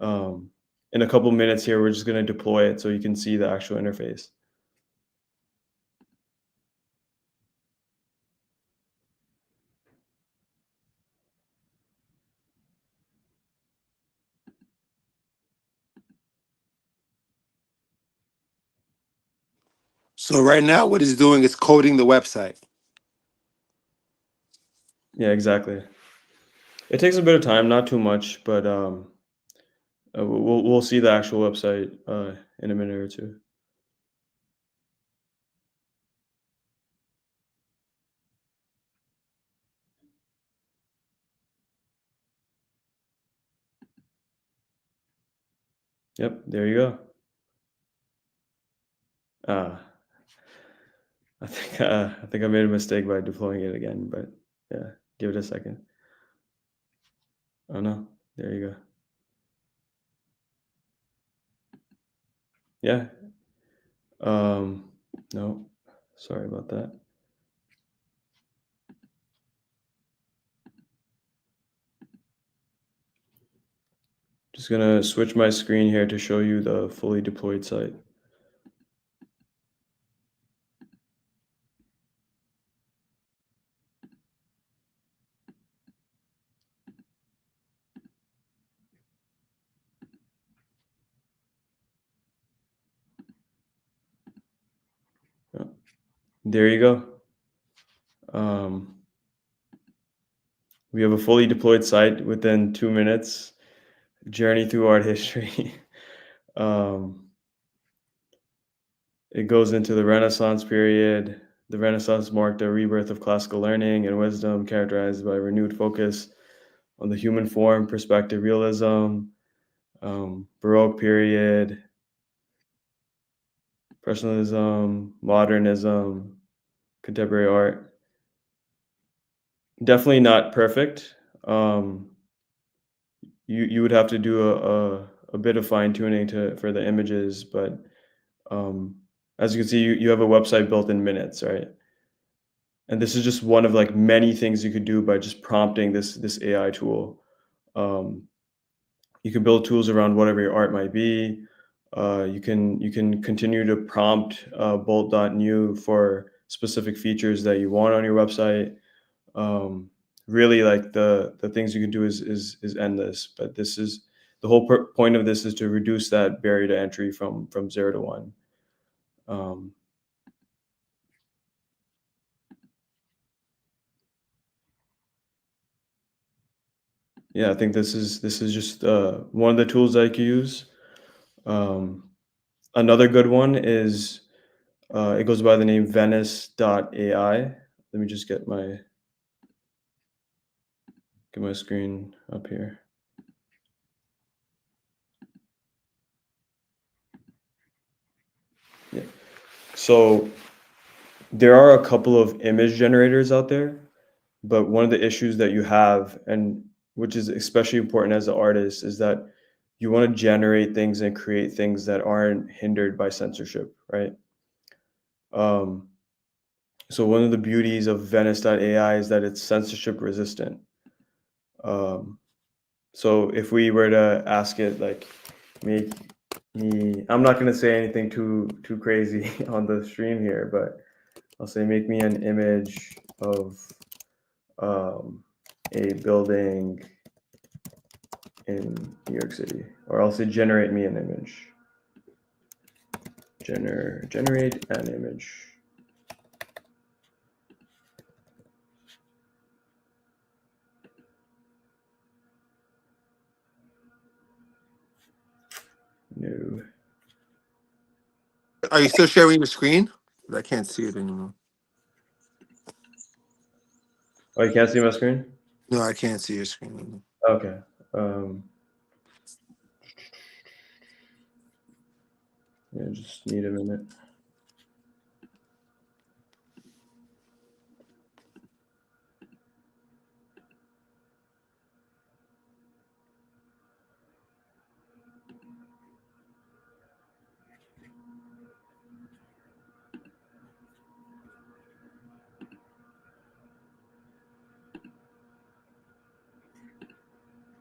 In a couple minutes here, we're just going to deploy it so you can see the actual interface. So right now, what it's doing is coding the website. Yeah, exactly. It takes a bit of time, not too much, but we'll see the actual website in a minute or two. Yep, there you go. I think I made a mistake by deploying it again, but yeah, give it a second. Oh no, there you go. Yeah. No, sorry about that. Just gonna switch my screen here to show you the fully deployed site. There you go. We have a fully deployed site within 2 minutes. journey through art history. It goes into the Renaissance period. The Renaissance marked a rebirth of classical learning and wisdom, characterized by renewed focus on the human form, perspective, realism. Baroque period, Impressionism, modernism, contemporary art. Definitely not perfect. You would have to do a bit of fine tuning for the images, but as you can see, you have a website built in minutes, right? And this is just one of like many things you could do by just prompting this AI tool. You can build tools around whatever your art might be. You can continue to prompt bolt.new for specific features that you want on your website. Really, like the things you can do is endless. But this is the whole point of this is to reduce that barrier to entry from 0 to 1. Yeah, I think this is just one of the tools I could use. Another good one is it goes by the name Venice.ai. Let me just get my screen up here. Yeah. So there are a couple of image generators out there, but one of the issues that you have, and which is especially important as an artist, is that you want to generate things and create things that aren't hindered by censorship, right? So one of the beauties of Venice.ai is that it's censorship resistant. So if we were to ask it, like, make me, I'm not going to say anything too crazy on the stream here, but I'll say make me an image of a building in New York City, or I'll say generate me an image. Generate an image. No. Are you still sharing your screen? I can't see it anymore. Oh, you can't see my screen? No, I can't see your screen anymore. Okay. Yeah, just need a minute.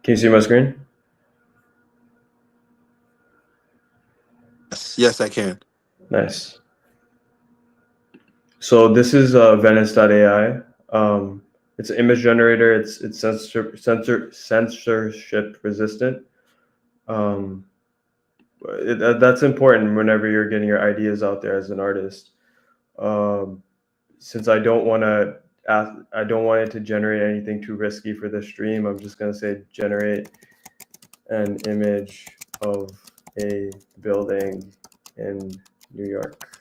Can you see my screen? Yes, I can. Nice. So this is Venice.ai. It's an image generator. It's censorship resistant. That's important whenever you're getting your ideas out there as an artist. Since I don't want it to generate anything too risky for the stream, I'm just gonna say generate an image of a building in New York.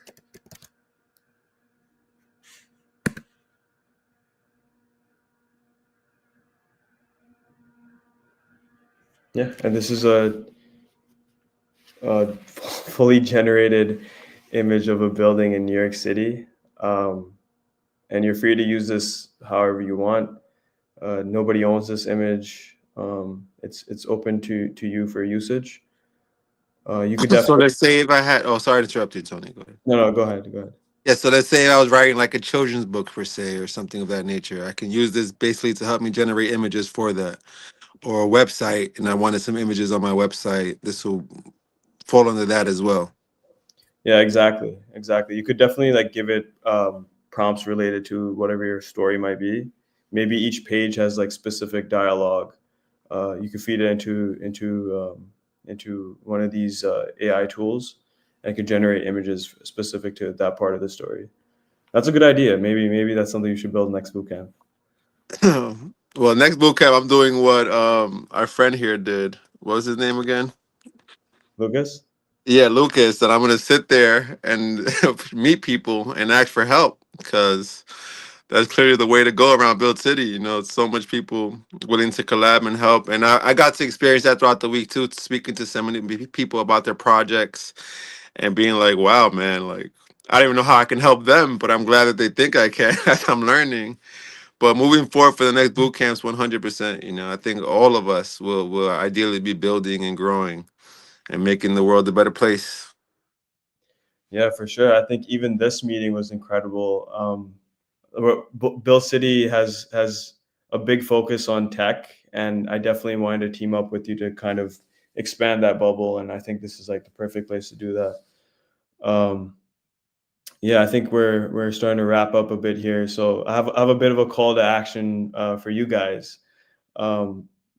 Yeah, and this is a fully generated image of a building in New York City. And you're free to use this however you want. Nobody owns this image. It's open to you for usage. You could So definitely. let's say if I had, oh, sorry to interrupt you, Tony. Go ahead. No, go ahead. Yeah, so let's say I was writing like a children's book per se or something of that nature. I can use this basically to help me generate images for that. Or a website, and I wanted some images on my website. This will fall under that as well. Yeah, exactly. You could definitely like give it prompts related to whatever your story might be. Maybe each page has like specific dialogue. You could feed it into one of these AI tools, and it could generate images specific to that part of the story. That's a good idea. Maybe that's something you should build next bootcamp. Well, next bootcamp, I'm doing what our friend here did, what was his name again? Lucas? Yeah, Lucas, that I'm gonna sit there and meet people and ask for help, because that's clearly the way to go around Build City. You know, so much people willing to collab and help, and I got to experience that throughout the week too, speaking to so many people about their projects and being like, "Wow, man! Like, I don't even know how I can help them, but I'm glad that they think I can as I'm learning." But moving forward for the next boot camps, 100%. You know, I think all of us will ideally be building and growing and making the world a better place. Yeah, for sure. I think even this meeting was incredible. Build City has a big focus on tech, and I definitely wanted to team up with you to kind of expand that bubble. And I think this is like the perfect place to do that. Yeah, I think we're starting to wrap up a bit here. So I have a bit of a call to action for you guys.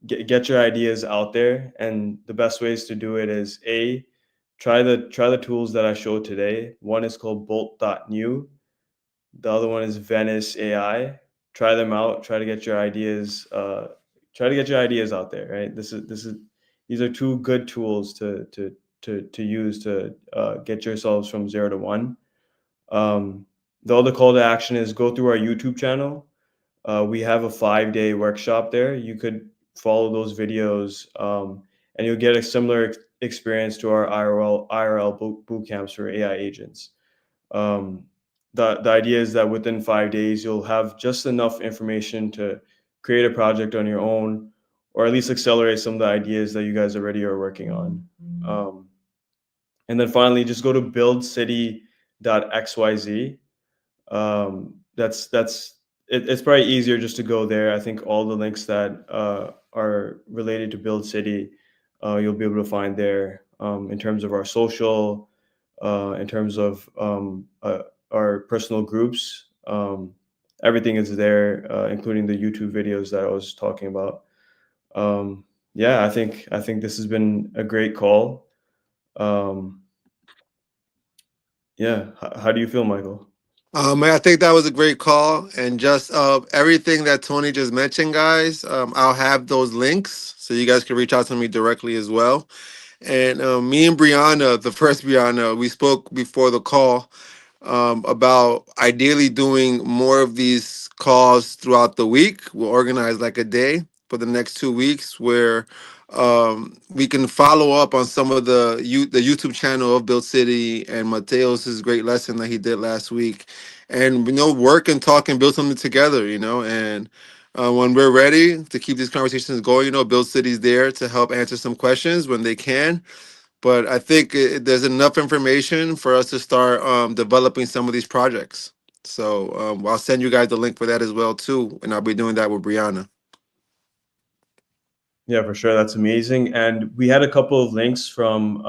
Get your ideas out there, and the best ways to do it is try the tools that I showed today. One is called Bolt.new. The other one is Venice AI. Try them out. Try to get your ideas. Try to get your ideas out there. Right. These are two good tools to use to get yourselves from 0 to 1. The other call to action is go through our YouTube channel. We have a 5-day workshop there. You could follow those videos, and you'll get a similar experience to our IRL boot camps for AI agents. The idea is that within 5 days, you'll have just enough information to create a project on your own, or at least accelerate some of the ideas that you guys already are working on. And then finally, just go to buildcity.xyz. It's probably easier just to go there. I think all the links that are related to Build City, you'll be able to find there, in terms of our social, in terms of our personal groups. Everything is there, including the YouTube videos that I was talking about. Yeah, I think this has been a great call. Yeah, how do you feel, Michael? I think that was a great call, and just everything that Tony just mentioned, guys. I'll have those links so you guys can reach out to me directly as well. And me and Brianna, the first Brianna, we spoke before the call about ideally doing more of these calls throughout the week. We'll organize like a day for the next 2 weeks where we can follow up on some of the YouTube channel of Build City and Mateos' great lesson that he did last week, and work and talk and build something together. And when we're ready to keep these conversations going, Build City's there to help answer some questions when they can. But I think there's enough information for us to start developing some of these projects. So I'll send you guys the link for that as well too, and I'll be doing that with Brianna. Yeah, for sure. That's amazing. And we had a couple of links from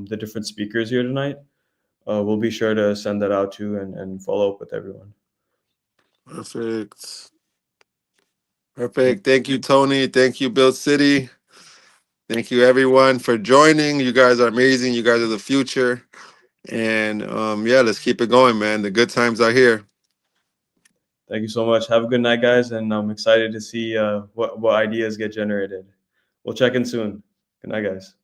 the different speakers here tonight. We'll be sure to send that out too, and follow up with everyone. Perfect. Thank you, Tony. Thank you, Build City. Thank you, everyone, for joining. You guys are amazing. You guys are the future. And yeah, let's keep it going, man. The good times are here. Thank you so much. Have a good night, guys. And I'm excited to see what ideas get generated. We'll check in soon. Good night, guys.